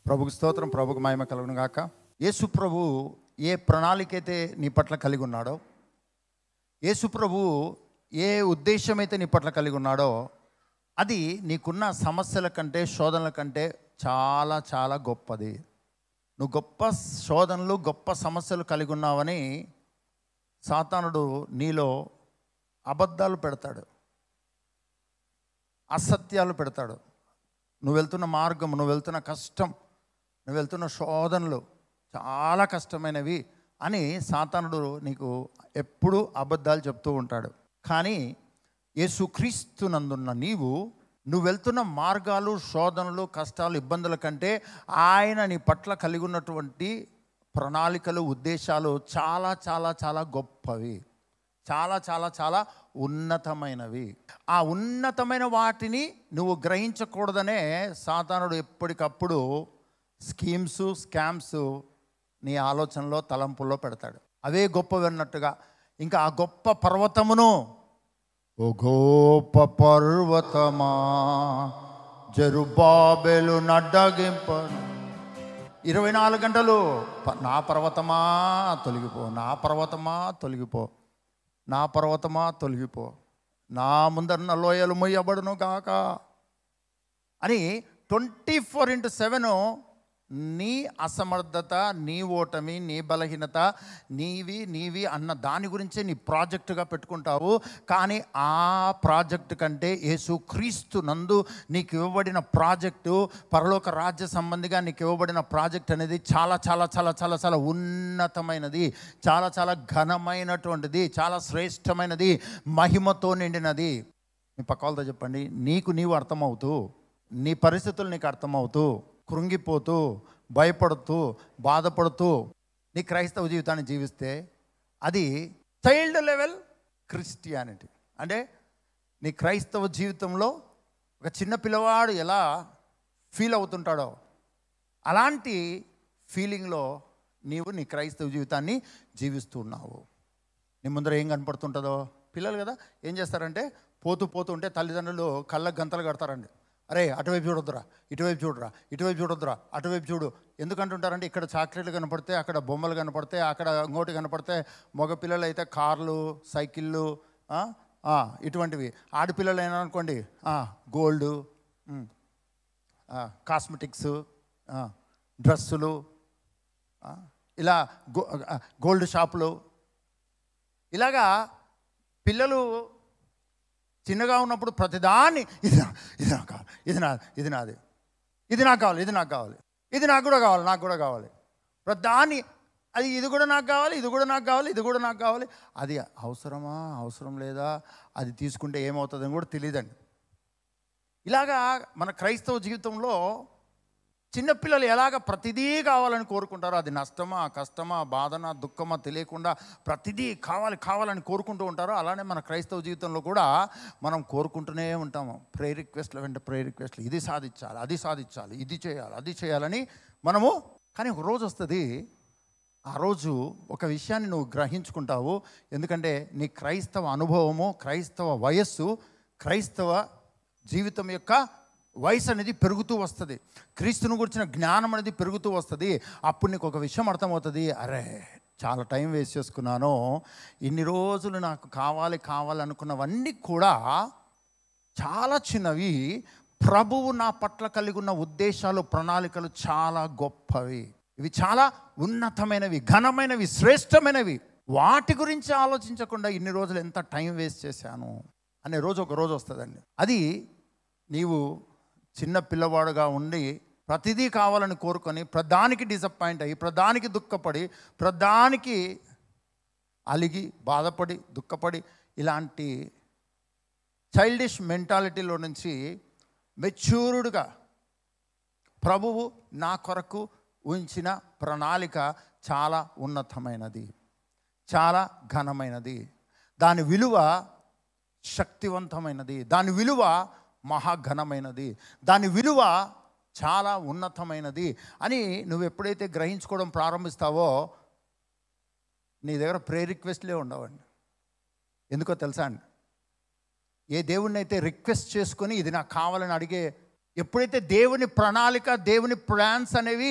ప్రభుకు స్తోత్రం, ప్రభుకు మహిమ కలుగును గాక. యేసు ప్రభు ఏ ప్రణాళిక అయితే నీ పట్ల కలిగి ఉన్నాడో, యేసు ప్రభు ఏ ఉద్దేశం అయితే నీ పట్ల కలిగి ఉన్నాడో, అది నీకున్న సమస్యల కంటే శోధనల కంటే చాలా చాలా గొప్పది. నువ్వు గొప్ప శోధనలు, గొప్ప సమస్యలు కలిగి ఉన్నావని సాతానుడు నీలో అబద్ధాలు పెడతాడు, అసత్యాలు పెడతాడు. నువ్వు వెళ్తున్న మార్గం, నువ్వు వెళ్తున్న కష్టం, నువ్వు వెళ్తున్న శోధనలు చాలా కష్టమైనవి అని సాతానుడు నీకు ఎప్పుడూ అబద్ధాలు చెప్తూ ఉంటాడు. కానీ యేసుక్రీస్తునందున్న నువ్వు వెళ్తున్న మార్గాలు, శోధనలు, కష్టాలు, ఇబ్బందుల కంటే ఆయన నీ పట్ల కలిగి ఉన్నటువంటి ప్రణాళికలు, ఉద్దేశాలు చాలా చాలా చాలా గొప్పవి, చాలా చాలా చాలా ఉన్నతమైనవి. ఆ ఉన్నతమైన వాటిని నువ్వు గ్రహించకూడదనే సాతానుడు ఎప్పటికప్పుడు స్కామ్స్ నీ ఆలోచనలో, తలంపుల్లో పెడతాడు. అవే గొప్పవి అన్నట్టుగా. ఇంకా ఆ గొప్ప పర్వతమును, ఓ గొప్ప పర్వతమా జెరుబ్బాబెలు నడ్డగింపను, 24 గంటలు నా పర్వతమా తొలగిపో, నా పర్వతమా తొలగిపో, నా పర్వతమా తొలగిపో, నా ముందరున్న లోయలు మొయ్యబడును కాక అని 24/7 నీ అసమర్థత, నీ ఓటమి, నీ బలహీనత, నీవి అన్న దాని గురించే నీ ప్రాజెక్టుగా పెట్టుకుంటావు. కానీ ఆ ప్రాజెక్టు కంటే యేసుక్రీస్తు నందు నీకు ఇవ్వబడిన ప్రాజెక్టు, పరలోక రాజ్య సంబంధిగా నీకు ఇవ్వబడిన ప్రాజెక్ట్ అనేది చాలా చాలా చాలా చాలా చాలా ఉన్నతమైనది, చాలా చాలా ఘనమైనటువంటిది, చాలా శ్రేష్టమైనది, మహిమతో నిండినది. మీ పక్క వాళ్ళతో చెప్పండి, నీవు అర్థమవుతూ, నీ పరిస్థితులు నీకు అర్థమవుతూ, కృంగిపోతూ, భయపడుతూ, బాధపడుతూ నీ క్రైస్తవ జీవితాన్ని జీవిస్తే అది చైల్డ్ లెవెల్ క్రిస్టియానిటీ. అంటే నీ క్రైస్తవ జీవితంలో ఒక చిన్న పిల్లవాడు ఎలా ఫీల్ అవుతుంటాడో అలాంటి ఫీలింగ్లో నీవు నీ క్రైస్తవ జీవితాన్ని జీవిస్తూ ఉన్నావు. నీ ముందర ఏం కనపడుతుంటుందో, పిల్లలు కదా ఏం చేస్తారంటే పోతూ ఉంటే తల్లిదండ్రులు కళ్ళకు గంతలు కడతారండి. అరే అటువైపు చూడొద్దురా, ఇటువైపు చూడరా, ఇటువైపు చూడొద్దురా, అటువైపు చూడు. ఎందుకంటుంటారంటే ఇక్కడ చాక్లెట్లు కనపడితే, అక్కడ బొమ్మలు కనపడితే, అక్కడ ఇంకోటి కనపడితే, మగపిల్లలు అయితే కార్లు, సైకిళ్ళు, ఇటువంటివి. ఆడపిల్లలు అయినా అనుకోండి గోల్డ్, కాస్మెటిక్స్, డ్రెస్సులు, ఇలా గోల్డ్ షాపులు. ఇలాగా పిల్లలు చిన్నగా ఉన్నప్పుడు ప్రతిదాన్ని ఇది నాకు కావాలి, ఇది నాది, ఇది నాకు కావాలి, ఇది నాకు కూడా కావాలి, ప్రతిదాన్ని అది ఇది కూడా నాకు కావాలి, ఇది కూడా నాకు కావాలి. అది అవసరమా, అవసరం లేదా, అది తీసుకుంటే ఏమవుతుందని కూడా తెలియదండి. ఇలాగా మన క్రైస్తవ జీవితంలో చిన్నపిల్లలు ఎలాగ ప్రతిదీ కావాలని కోరుకుంటారో, అది నష్టమా, కష్టమా, బాధనా, దుఃఖమా తెలియకుండా ప్రతిదీ కావాలని కోరుకుంటూ ఉంటారో, అలానే మన క్రైస్తవ జీవితంలో కూడా మనం కోరుకుంటూనే ఉంటాము. ప్రేయర్ రిక్వెస్ట్లు వెంట ప్రేయర్ రిక్వెస్ట్లు, ఇది సాధించాలి, అది సాధించాలి, ఇది చేయాలి, అది చేయాలని మనము. కానీ ఒక రోజు వస్తుంది, ఆ రోజు ఒక విషయాన్ని నువ్వు గ్రహించుకుంటావు. ఎందుకంటే నీ క్రైస్తవ అనుభవము, క్రైస్తవ వయస్సు, క్రైస్తవ జీవితం యొక్క వయసు అనేది పెరుగుతూ వస్తుంది. క్రీస్తుని గురించిన జ్ఞానం అనేది పెరుగుతూ వస్తుంది. అప్పుడు నీకు ఒక విషయం అర్థమవుతుంది, అరే చాలా టైం వేస్ట్ చేసుకున్నాను, ఇన్ని రోజులు నాకు కావాలనుకున్నవన్నీ కూడా చాలా చిన్నవి. ప్రభువు నా పట్ల కలిగి ఉన్న ఉద్దేశాలు, ప్రణాళికలు చాలా గొప్పవి, ఇవి చాలా ఉన్నతమైనవి, ఘనమైనవి, శ్రేష్టమైనవి. వాటి గురించి ఆలోచించకుండా ఇన్ని రోజులు ఎంత టైం వేస్ట్ చేశాను అనే రోజు ఒక రోజు వస్తుందండి. అది నీవు చిన్న పిల్లవాడుగా ఉండి ప్రతిదీ కావాలని కోరుకొని, ప్రధానికి డిసప్పాయింట్ అయ్యి, ప్రధానికి దుఃఖపడి, ప్రధానికి అలిగి, బాధపడి, దుఃఖపడి, ఇలాంటి చైల్డిష్ మెంటాలిటీలో నుంచి మెచ్యూర్డ్గా ప్రభువు నా కొరకు ఉంచిన ప్రణాళిక చాలా ఉన్నతమైనది, చాలా ఘనమైనది, దాని విలువ శక్తివంతమైనది, దాని విలువ మహాఘనమైనది, దాని విలువ చాలా ఉన్నతమైనది అని నువ్వు ఎప్పుడైతే గ్రహించుకోవడం ప్రారంభిస్తావో నీ దగ్గర ప్రేయర్ రిక్వెస్ట్లే ఉండవండి. ఎందుకో తెలుసా అండి, ఏ దేవుణ్ణి అయితే రిక్వెస్ట్ చేసుకొని ఇది నాకు కావాలని అడిగే ఎప్పుడైతే దేవుని ప్రణాళిక, దేవుని ప్లాన్స్ అనేవి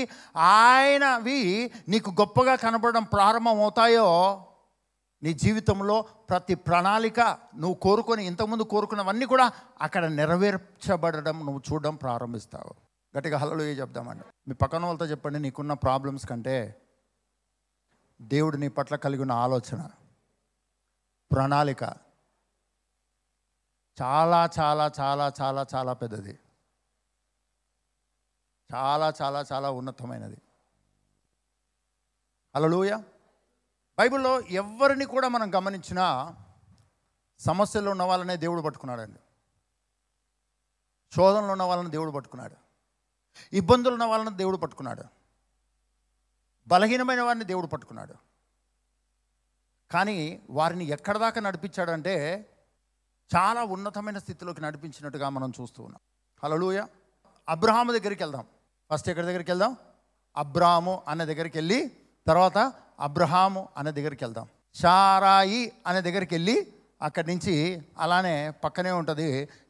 ఆయనవి నీకు గొప్పగా కనబడడం ప్రారంభం అవుతాయో, నీ జీవితంలో ప్రతి ప్రణాళిక నువ్వు కోరుకొని ఇంతకుముందు కోరుకున్నవన్నీ కూడా అక్కడ నెరవేర్చబడడం నువ్వు చూడడం ప్రారంభిస్తావు. గట్టిగా హల్లెలూయా చెప్దామండి. మీ పక్కన వాళ్ళతో చెప్పండి, నీకున్న ప్రాబ్లమ్స్ కంటే దేవుడు నీ పట్ల కలిగి ఉన్న ఆలోచన, ప్రణాళిక చాలా చాలా చాలా చాలా చాలా పెద్దది, చాలా చాలా చాలా ఉన్నతమైనది. హల్లెలూయా. బైబిల్లో ఎవరిని కూడా మనం గమనించినా సమస్యల్లో ఉన్న వాళ్ళనే దేవుడు పట్టుకున్నాడండి. శోధనలో ఉన్న వాళ్ళని దేవుడు పట్టుకున్నాడు. ఇబ్బందులు ఉన్న వాళ్ళని దేవుడు పట్టుకున్నాడు. బలహీనమైన వారిని దేవుడు పట్టుకున్నాడు. కానీ వారిని ఎక్కడ దాకా నడిపించాడంటే చాలా ఉన్నతమైన స్థితిలోకి నడిపించినట్టుగా మనం చూస్తూ ఉన్నాం. హల్లెలూయా. అబ్రహాము దగ్గరికి వెళ్దాం. ఫస్ట్ ఎక్కడి దగ్గరికి వెళ్దాం? అబ్రాము అనే దగ్గరికి వెళ్ళి తర్వాత అబ్రహాము అనే దగ్గరికి వెళ్దాం. షారాయి అనే దగ్గరికి వెళ్ళి అక్కడి నుంచి అలానే పక్కనే ఉంటుంది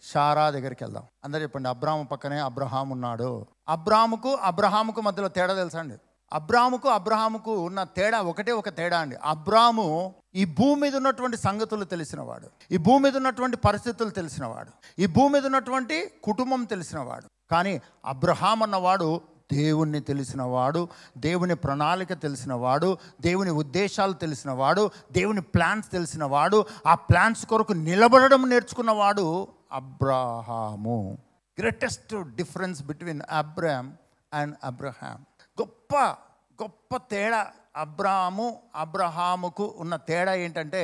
షారా దగ్గరికి వెళ్దాం. అందరూ చెప్పండి, అబ్రాము పక్కనే అబ్రహాం ఉన్నాడు. అబ్రహాముకు మధ్యలో తేడా తెలుసా అండి? అబ్రహాముకు ఉన్న తేడా ఒక తేడా అండి. అబ్రాము ఈ భూమి మీద ఉన్నటువంటి సంగతులు తెలిసినవాడు, ఈ భూమి మీద ఉన్నటువంటి పరిస్థితులు తెలిసినవాడు, ఈ భూమి మీద ఉన్నటువంటి కుటుంబం తెలిసినవాడు. కానీ అబ్రహాం అన్నవాడు దేవుణ్ణి తెలిసినవాడు, దేవుని ప్రణాళిక తెలిసినవాడు, దేవుని ఉద్దేశాలు తెలిసినవాడు, దేవుని ప్లాన్స్ తెలిసినవాడు, ఆ ప్లాన్స్ కొరకు నిలబడడం నేర్చుకున్నవాడు Abraham. Greatest difference between Abram and Abraham. గొప్ప తేడా అబ్రహాముకు ఉన్న తేడా ఏంటంటే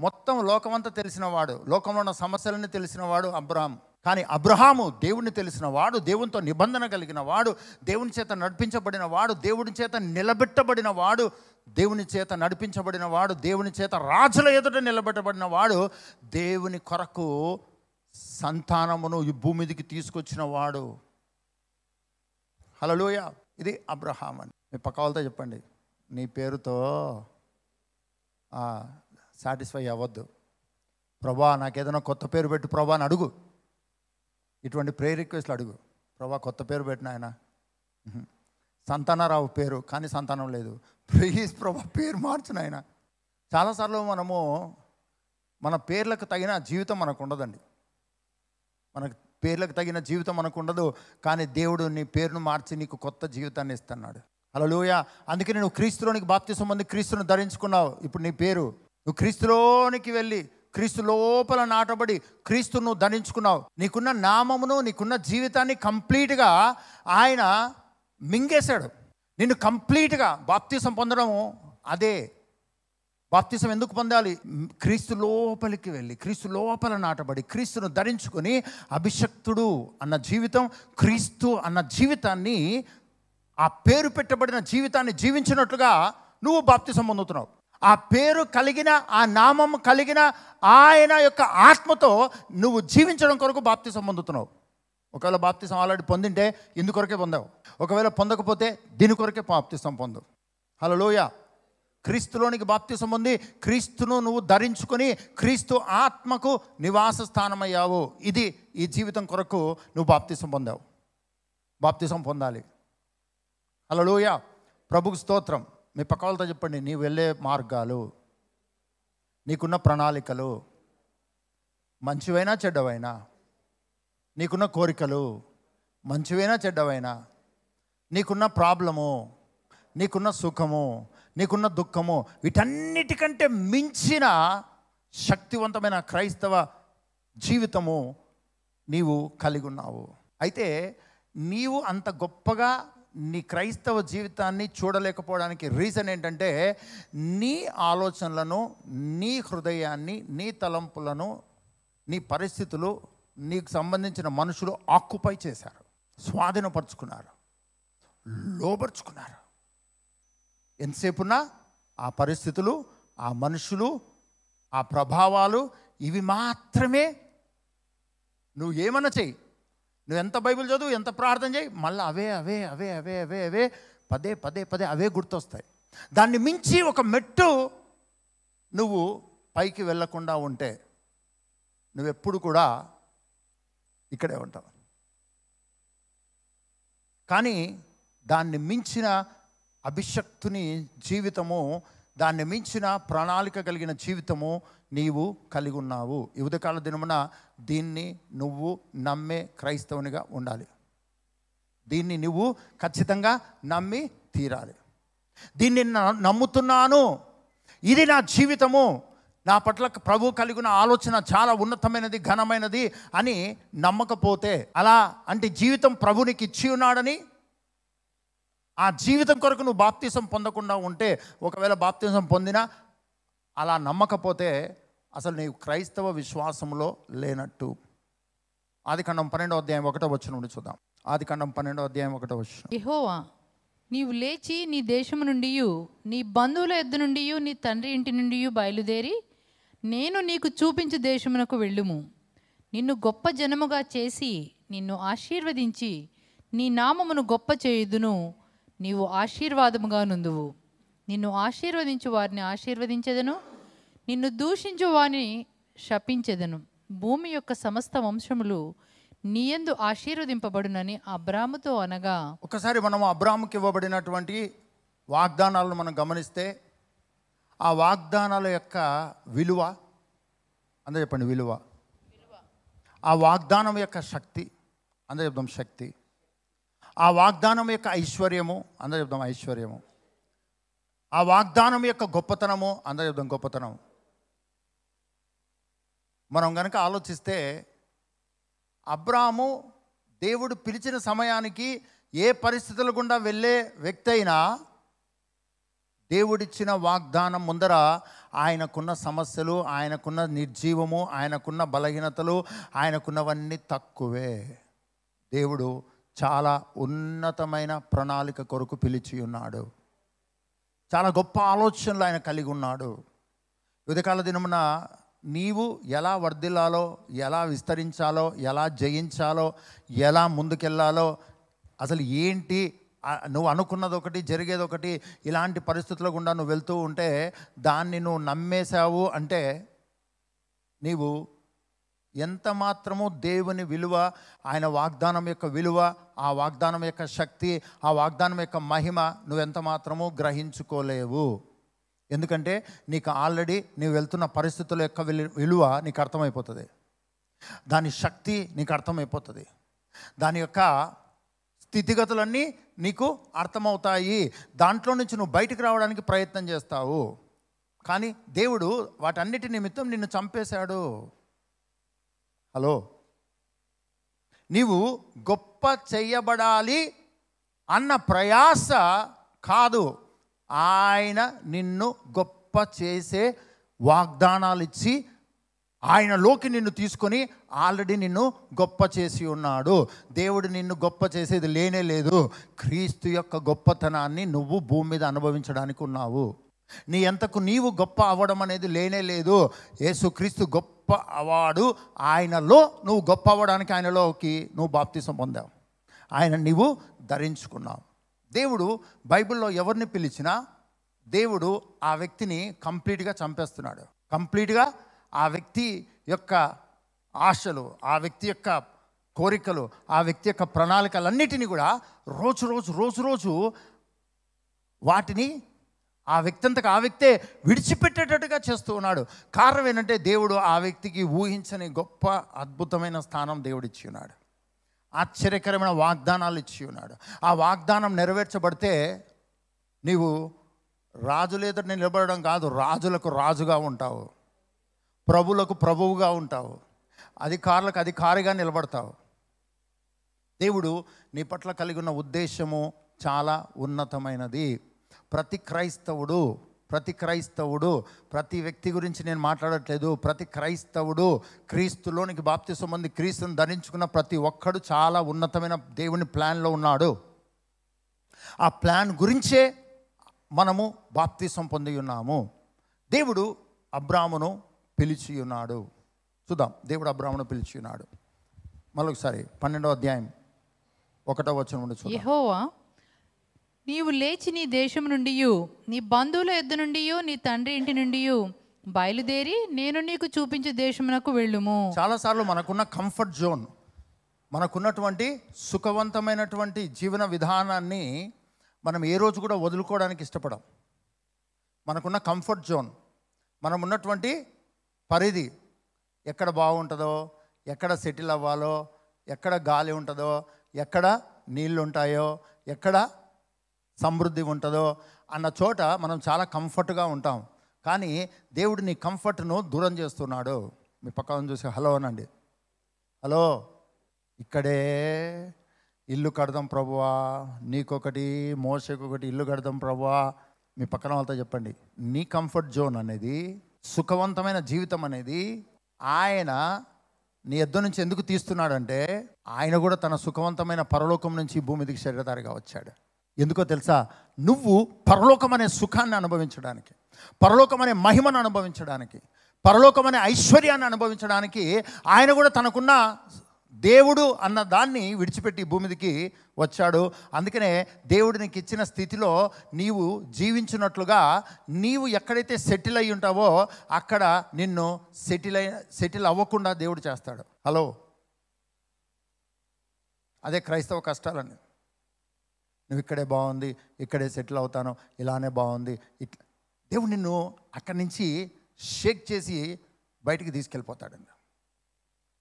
మొత్తం లోకమంతా తెలిసినవాడు, లోకంలో ఉన్న సమస్యలన్నీ తెలిసినవాడు అబ్రహాం. కానీ అబ్రహాము దేవుణ్ణి తెలిసినవాడు, దేవునితో నిబంధన కలిగిన వాడు, దేవుని చేత నడిపించబడిన వాడు, దేవుని చేత నిలబెట్టబడిన వాడు, దేవుని చేత నడిపించబడిన వాడు, దేవుని చేత రాజుల ఎదుట నిలబెట్టబడిన వాడు, దేవుని కొరకు సంతానమును ఈ భూమి మీదకి తీసుకొచ్చిన వాడు. హల్లెలూయా. ఇది అబ్రహాం అని. మీ పక్క వాళ్ళతో చెప్పండి, నీ పేరుతో సాటిస్ఫై అవ్వద్దు. ప్రభా నాకేదైనా కొత్త పేరు పెట్టు ప్రభా అని అడుగు. ఇటువంటి ప్రేయర్ రిక్వెస్ట్లు అడుగు. ప్రభా కొత్త పేరు పెట్టిన ఆయన, సంతానరావు పేరు కానీ సంతానం లేదు, ప్లీజ్ ప్రభా పేరు మార్చిన ఆయన. చాలాసార్లు మనము మన పేర్లకు తగిన జీవితం మనకు ఉండదండి. మనకు పేర్లకు తగిన జీవితం మనకు ఉండదు. కానీ దేవుడు నీ పేరును మార్చి నీకు కొత్త జీవితాన్ని ఇస్తున్నాడు. హల్లెలూయా. అందుకని నువ్వు క్రీస్తులోనికి బాప్తిసం పొంది క్రీస్తును ధరించుకున్నావు. ఇప్పుడు నీ పేరు, నువ్వు క్రీస్తులోనికి వెళ్ళి క్రీస్తు లోపల నాటబడి క్రీస్తును ధరించుకున్నావు. నీకున్న నామమును, నీకున్న జీవితాన్ని కంప్లీట్గా ఆయన మింగేశాడు. నిన్ను కంప్లీట్గా బాప్తిసం పొందడం అదే. బాప్తిసం ఎందుకు పొందాలి? క్రీస్తు లోపలికి వెళ్ళి క్రీస్తు లోపల నాటబడి క్రీస్తును ధరించుకొని అభిషక్తుడు అన్న జీవితం, క్రీస్తు అన్న జీవితాన్ని, ఆ పేరు పెట్టబడిన జీవితాన్ని జీవించినట్లుగా నువ్వు బాప్తిసం పొందుతున్నావు. ఆ పేరు కలిగిన, ఆ నామం కలిగిన ఆయన యొక్క ఆత్మతో నువ్వు జీవించడం కొరకు బాప్తిసం పొందుతున్నావు. ఒకవేళ బాప్తిసం ఆల్రెడీ పొందింటే ఇందుకొరకే పొందావు. ఒకవేళ పొందకపోతే దీని కొరకే బాప్తిసం పొందు. హల్లెలూయా. క్రీస్తులోనికి బాప్తిసం పొంది క్రీస్తును నువ్వు ధరించుకొని క్రీస్తు ఆత్మకు నివాస స్థానమయ్యావు. ఇది ఈ జీవితం కొరకు నువ్వు బాప్తిసం పొందావు. బాప్తిసం పొందాలి. హల్లెలూయా. ప్రభుకు స్తోత్రం. మీ పక్క వాళ్ళతో చెప్పండి, నీవు వెళ్ళే మార్గాలు, నీకున్న ప్రణాళికలు, మంచివైనా చెడ్డవైనా, నీకున్న కోరికలు మంచివైనా చెడ్డవైనా, నీకున్న ప్రాబ్లము, నీకున్న సుఖము, నీకున్న దుఃఖము, వీటన్నిటికంటే మించిన శక్తివంతమైన క్రైస్తవ జీవితము నీవు కలిగి ఉన్నావు. అయితే నీవు అంత గొప్పగా నీ క్రైస్తవ జీవితాన్ని చూడలేకపోవడానికి రీజన్ ఏంటంటే నీ ఆలోచనలను, నీ హృదయాన్ని, నీ తలంపులను, నీ పరిస్థితులు, నీకు సంబంధించిన మనుషులు ఆక్యుపై చేశారు, స్వాధీనపరుచుకున్నారు, లోబర్చుకున్నారు. ఎంతసేపున్నా ఆ పరిస్థితులు, ఆ మనుషులు, ఆ ప్రభావాలు, ఇవి మాత్రమే. నువ్వు ఏమన్నా చెయ్యి, నువ్వు ఎంత బైబిల్ చదువు, ఎంత ప్రార్థన చేయి, మళ్ళీ అవే అవే అవే అవే అవే అవే పదే పదే పదే అవే గుర్తొస్తాయి. దాన్ని మించి ఒక మెట్టు నువ్వు పైకి వెళ్ళకుండా ఉంటే నువ్వెప్పుడు కూడా ఇక్కడే ఉంటావు. కానీ దాన్ని మించిన అభిషక్తుని జీవితము, దాన్ని మించిన ప్రణాళిక కలిగిన జీవితము నీవు కలిగి ఉన్నావు. ఈ ఉదయకాల దినమున దీన్ని నువ్వు నమ్మే క్రైస్తవునిగా ఉండాలి. దీన్ని నువ్వు ఖచ్చితంగా నమ్మి తీరాలి. దీన్ని నమ్ముతున్నాను, ఇది నా జీవితము, నా పట్ల ప్రభు కలిగిన ఆలోచన చాలా ఉన్నతమైనది, ఘనమైనది అని నమ్మకపోతే, అలా అంటే జీవితం ప్రభునికి ఇచ్చి ఉన్నాడని ఆ జీవితం కొరకు నువ్వు బాప్తిసం పొందకుండా ఉంటే, ఒకవేళ బాప్తిసం పొందినా అలా నమ్మకపోతే అసలు నీవు క్రైస్తవ విశ్వాసంలో లేనట్టు. ఆదికాండం 12వ అధ్యాయం 1వ వచనం నుండి చూద్దాం. ఆదికాండం 12వ అధ్యాయం 1వ వచనం. యెహోవా, నీవు లేచి నీ దేశము నుండి, నీ బంధువుల యొద్ద నుండి, నీ తండ్రి ఇంటి నుండి బయలుదేరి నేను నీకు చూపించు దేశమునకు వెళ్ళుము. నిన్ను గొప్ప జనముగా చేసి నిన్ను ఆశీర్వదించి నీ నామమును గొప్ప చేయుదును. నీవు ఆశీర్వాదముగా నుందువు. నిన్ను ఆశీర్వదించు వారిని ఆశీర్వదించెదను, నిన్ను దూషించు వారిని శపించెదను. భూమి యొక్క సమస్త వంశములు నీయందు ఆశీర్వదింపబడునని అబ్రాముతో అనగా. ఒకసారి మనం అబ్రాముకి ఇవ్వబడినటువంటి వాగ్దానాలను మనం గమనిస్తే, ఆ వాగ్దానాల యొక్క విలువ అందరూ చెప్పండి, విలువ. ఆ వాగ్దానం యొక్క శక్తి అందరూ చెప్దాం, శక్తి. ఆ వాగ్దానం యొక్క ఐశ్వర్యము అందరూ చెప్దాం, ఐశ్వర్యము. ఆ వాగ్దానం యొక్క గొప్పతనము అందరూ చెప్దాం, గొప్పతనం. మనం కనుక ఆలోచిస్తే, అబ్రాము దేవుడు పిలిచిన సమయానికి ఏ పరిస్థితుల గుండా వెళ్ళే వ్యక్తి అయినా దేవుడిచ్చిన వాగ్దానం ముందర ఆయనకున్న సమస్యలు, ఆయనకున్న నిర్జీవము, ఆయనకున్న బలహీనతలు, ఆయనకున్నవన్నీ తక్కువే. దేవుడు చాలా ఉన్నతమైన ప్రణాళిక కొరకు పిలిచి ఉన్నాడు. చాలా గొప్ప ఆలోచనలు ఆయన కలిగి ఉన్నాడు. ఉదయకాల దినమున నీవు ఎలా వర్ధిల్లాలో, ఎలా విస్తరించాలో, ఎలా జయించాలో, ఎలా ముందుకెళ్ళాలో, అసలు ఏంటి నువ్వు అనుకున్నది ఒకటి, జరిగేది ఒకటి, ఇలాంటి పరిస్థితుల గుండా నువ్వు వెళ్తూ ఉంటే దాన్ని నువ్వు నమ్మేశావు అంటే నీవు ఎంత మాత్రము దేవుని విలువ, ఆయన వాగ్దానం యొక్క విలువ, ఆ వాగ్దానం యొక్క శక్తి, ఆ వాగ్దానం యొక్క మహిమ నువ్వెంత మాత్రము గ్రహించుకోలేవు. ఎందుకంటే నీకు ఆల్రెడీ నీవు వెళ్తున్న పరిస్థితుల యొక్క విలువ నీకు అర్థమైపోతుంది, దాని శక్తి నీకు అర్థమైపోతుంది, దాని యొక్క స్థితిగతులన్నీ నీకు అర్థమవుతాయి. దాంట్లో నుంచి నువ్వు బయటికి రావడానికి ప్రయత్నం చేస్తావు. కానీ దేవుడు వాటన్నిటి నిమిత్తం నిన్ను చంపేశాడు. హలో, నీవు గొప్ప చెయ్యబడాలి అన్న ప్రయాస కాదు, ఆయన నిన్ను గొప్ప చేసే వాగ్దానాలు ఇచ్చి ఆయనలోకి నిన్ను తీసుకొని ఆల్రెడీ నిన్ను గొప్ప చేసి ఉన్నాడు. దేవుడు నిన్ను గొప్ప చేసేది లేనే లేదు. క్రీస్తు యొక్క గొప్పతనాన్ని నువ్వు భూమి మీద అనుభవించడానికి ఉన్నావు. నీ ఎంతకు నీవు గొప్ప అవ్వడం అనేది లేనే లేదు. యేసుక్రీస్తు గొప్ప అవాడు, ఆయనలో నువ్వు గొప్ప అవ్వడానికి ఆయనలోకి నువ్వు బాప్తిసం పొందావు, ఆయన నీవు ధరించుకున్నావు. దేవుడు బైబిల్లో ఎవరిని పిలిచినా దేవుడు ఆ వ్యక్తిని కంప్లీట్గా చంపేస్తున్నాడు. కంప్లీట్గా ఆ వ్యక్తి యొక్క ఆశలు, ఆ వ్యక్తి యొక్క కోరికలు, ఆ వ్యక్తి యొక్క ప్రణాళికలన్నిటినీ కూడా రోజు వాటిని ఆ వ్యక్తి అంతకు ఆ వ్యక్తే విడిచిపెట్టేటట్టుగా చేస్తూ ఉన్నాడు. కారణం ఏంటంటే దేవుడు ఆ వ్యక్తికి ఊహించని గొప్ప అద్భుతమైన స్థానం దేవుడిచ్చి ఉన్నాడు. ఆశ్చర్యకరమైన వాగ్దానాలు ఇచ్చి ఉన్నాడు. ఆ వాగ్దానం నెరవేర్చబడితే నీవు రాజుల ఎదుట నిలబడడం కాదు, రాజులకు రాజుగా ఉంటావు, ప్రభువులకు ప్రభువుగా ఉంటావు, అధికారులకు అధికారిగా నిలబడతావు. దేవుడు నీ పట్ల కలిగి ఉన్న ఉద్దేశము చాలా ఉన్నతమైనది. ప్రతి క్రైస్తవుడు ప్రతి వ్యక్తి గురించి నేను మాట్లాడట్లేదు, ప్రతి క్రైస్తవుడు, క్రీస్తులోనికి బాప్తిసం పొంది క్రీస్తుని ధరించుకున్న ప్రతి ఒక్కడు చాలా ఉన్నతమైన దేవుని ప్లాన్లో ఉన్నాడు. ఆ ప్లాన్ గురించే మనము బాప్తిసం పొంది ఉన్నాము. దేవుడు అబ్రామును పిలిచి ఉన్నాడు. చూద్దాం, దేవుడు అబ్రామును పిలిచి ఉన్నాడు. మరొకసారి 12వ అధ్యాయం 1వ వచనం నుండి చూద్దాం. యెహోవా, నీవు లేచి నీ దేశం నుండి, నీ బంధువుల యొద్ద నుండి, నీ తండ్రి ఇంటి నుండి బయలుదేరి నేను నీకు చూపించే దేశమునకు వెళ్ళుము. చాలాసార్లు మనకున్న కంఫర్ట్ జోన్, మనకున్నటువంటి సుఖవంతమైనటువంటి జీవన విధానాన్ని మనం ఏ రోజు కూడా వదులుకోవడానికి ఇష్టపడం. మనకున్న కంఫర్ట్ జోన్, మనం ఉన్నటువంటి పరిధి, ఎక్కడ బాగుంటుందో, ఎక్కడ సెటిల్ అవ్వాలో, ఎక్కడ గాలి ఉంటుందో, ఎక్కడ నీళ్ళు ఉంటాయో, ఎక్కడ సమృద్ధి ఉంటుందో అన్న చోట మనం చాలా కంఫర్ట్గా ఉంటాం. కానీ దేవుడు నీ కంఫర్ట్ను దూరం చేస్తున్నాడు. మీ పక్కన చూసి హలో అనండి. హలో, ఇక్కడే ఇల్లు కడదాం ప్రభువా, నీకొకటి మోషకొకటి ఇల్లు కడదాం ప్రభువా. మీ పక్కన వాళ్ళతో చెప్పండి, నీ కంఫర్ట్ జోన్ అనేది, సుఖవంతమైన జీవితం అనేది ఆయన నీ యొద్ద నుంచి ఎందుకు తీస్తున్నాడంటే, ఆయన కూడా తన సుఖవంతమైన పరలోకం నుంచి భూమి మీదకి శరీరధారిగా వచ్చాడు. ఎందుకో తెలుసా? నువ్వు పరలోకం అనే సుఖాన్ని అనుభవించడానికి, పరలోకం అనే మహిమను అనుభవించడానికి, పరలోకం అనే ఐశ్వర్యాన్ని అనుభవించడానికి ఆయన కూడా తనకున్న దేవుడు అన్న దాన్ని విడిచిపెట్టి భూమి మీదకి వచ్చాడు. అందుకనే దేవుడు నీకు ఇచ్చిన స్థితిలో నీవు జీవించినట్లుగా, నీవు ఎక్కడైతే సెటిల్ అయి ఉంటావో అక్కడ నిన్ను సెటిల్ అవ్వకుండా దేవుడు చేస్తాడు. హలో, అదే క్రైస్తవ కష్టాలండి. నువ్వు ఇక్కడే బాగుంది, ఇక్కడే సెటిల్ అవుతాను, ఇలానే బాగుంది, ఇట్లా దేవుడు నిన్ను అక్కడి నుంచి షేక్ చేసి బయటికి తీసుకెళ్ళిపోతాడండి.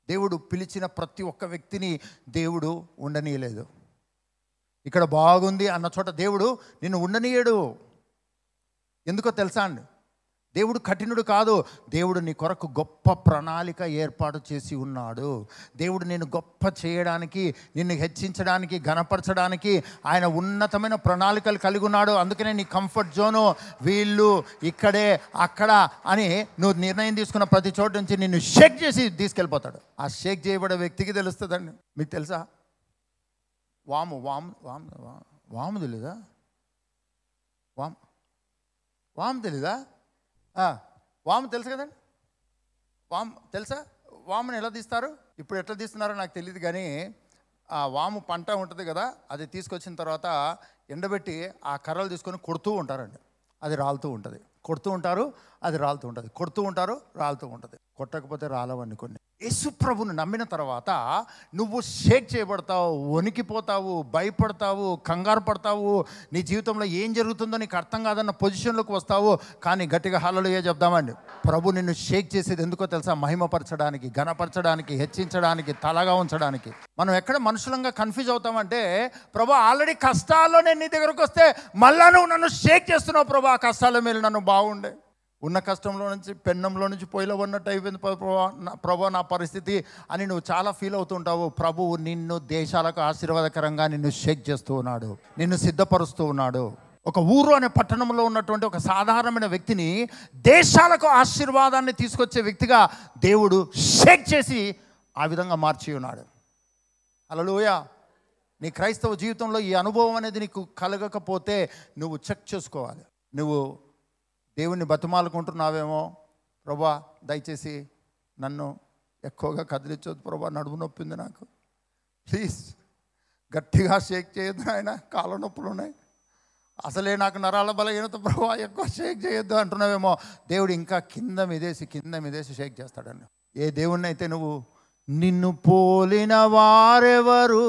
దేవుడు పిలిచిన ప్రతి ఒక్క వ్యక్తిని దేవుడు ఉండనీయలేదు. ఇక్కడ బాగుంది అన్న చోట దేవుడు నిన్ను ఉండనీయడు. ఎందుకో తెలుసా అండి? దేవుడు కఠినుడు కాదు. దేవుడు నీ కొరకు గొప్ప ప్రణాళిక ఏర్పాటు చేసి ఉన్నాడు. దేవుడు నిన్ను గొప్ప చేయడానికి, నిన్ను హెచ్చించడానికి, ఘనపరచడానికి ఆయన ఉన్నతమైన ప్రణాళికలు కలిగి ఉన్నాడు. అందుకనే నీ కంఫర్ట్ జోను, వీళ్ళు ఇక్కడే అక్కడ అని నువ్వు నిర్ణయం తీసుకున్న ప్రతి చోటు నుంచి నిన్ను షేక్ చేసి తీసుకెళ్ళిపోతాడు. ఆ షేక్ చేయబడే వ్యక్తికి తెలుస్తుందండి. మీకు తెలుసా? వాము తెలీదా? వాము తెలీదా? వాము తెలుసు కదండి. వాము తెలుసా? వాముని ఎలా తీస్తారు? ఇప్పుడు ఎట్లా తీస్తున్నారో నాకు తెలియదు, కానీ ఆ వాము పంట ఉంటుంది కదా, అది తీసుకొచ్చిన తర్వాత ఎండబెట్టి ఆ కర్రలు తీసుకొని కొడుతూ ఉంటారండి. అది రాలుతూ ఉంటుంది. కొడుతూ ఉంటారు, అది రాలుతూ ఉంటుంది. కొడుతూ ఉంటారు, రాలుతూ ఉంటుంది. కొట్టకపోతే రాలవన్నీ కొన్ని. యేసు ప్రభువును నమ్మిన తర్వాత నువ్వు షేక్ చేయబడతావు, వణికిపోతావు, భయపడతావు, కంగారు పడతావు. నీ జీవితంలో ఏం జరుగుతుందో నీకు అర్థం కాదన్న పొజిషన్లోకి వస్తావు. కానీ గట్టిగా హల్లెలూయా చెప్దామండి. ప్రభు నిన్ను షేక్ చేసేది ఎందుకో తెలుసా? మహిమపరచడానికి, ఘనపరచడానికి, హెచ్చించడానికి, తలగా ఉంచడానికి. మనం ఎక్కడ మనుషులంగా కన్ఫ్యూజ్ అవుతామంటే, ప్రభు ఆల్రెడీ కష్టాల్లో నేను నీ దగ్గరకు వస్తే మళ్ళా నువ్వు నన్ను షేక్ చేస్తున్నావు ప్రభు, ఆ కష్టాల మీద నన్ను బాగుండే, ఉన్న కష్టంలో నుంచి పెన్నంలో నుంచి పొయ్యిలో ఉన్నట్టు అయిపోయింది ప్రభు నా పరిస్థితి అని నువ్వు చాలా ఫీల్ అవుతుంటావు. ప్రభువు నిన్ను దేశాలకు ఆశీర్వాదకరంగా నిన్ను షేక్ చేస్తూ ఉన్నాడు, నిన్ను సిద్ధపరుస్తూ ఉన్నాడు. ఒక ఊరు అనే పట్టణంలో ఉన్నటువంటి ఒక సాధారణమైన వ్యక్తిని దేశాలకు ఆశీర్వాదాన్ని తీసుకొచ్చే వ్యక్తిగా దేవుడు షేక్ చేసి ఆ విధంగా మార్చి ఉన్నాడు. హల్లెలూయా. నీ క్రైస్తవ జీవితంలో ఈ అనుభవం అనేది నీకు కలగకపోతే నువ్వు చెక్ చేసుకోవాలి. నువ్వు దేవుణ్ణి బతిమాలుకుంటున్నావేమో, ప్రభా దయచేసి నన్ను ఎక్కువగా కదిలించొద్దు ప్రభా, నడుము నొప్పింది నాకు, ప్లీజ్ గట్టిగా షేక్ చేయొద్దు ఆయన, కాళ్ళ నొప్పులు ఉన్నాయి, అసలే నాకు నరాల బలహీనత ప్రభా, ఎక్కువ షేక్ చేయొద్దు అంటున్నావేమో. దేవుడు ఇంకా కింద మీదేసి షేక్ చేస్తాడండి. ఏ దేవుణ్ణి అయితే నువ్వు నిన్ను పోలిన వారెవరు,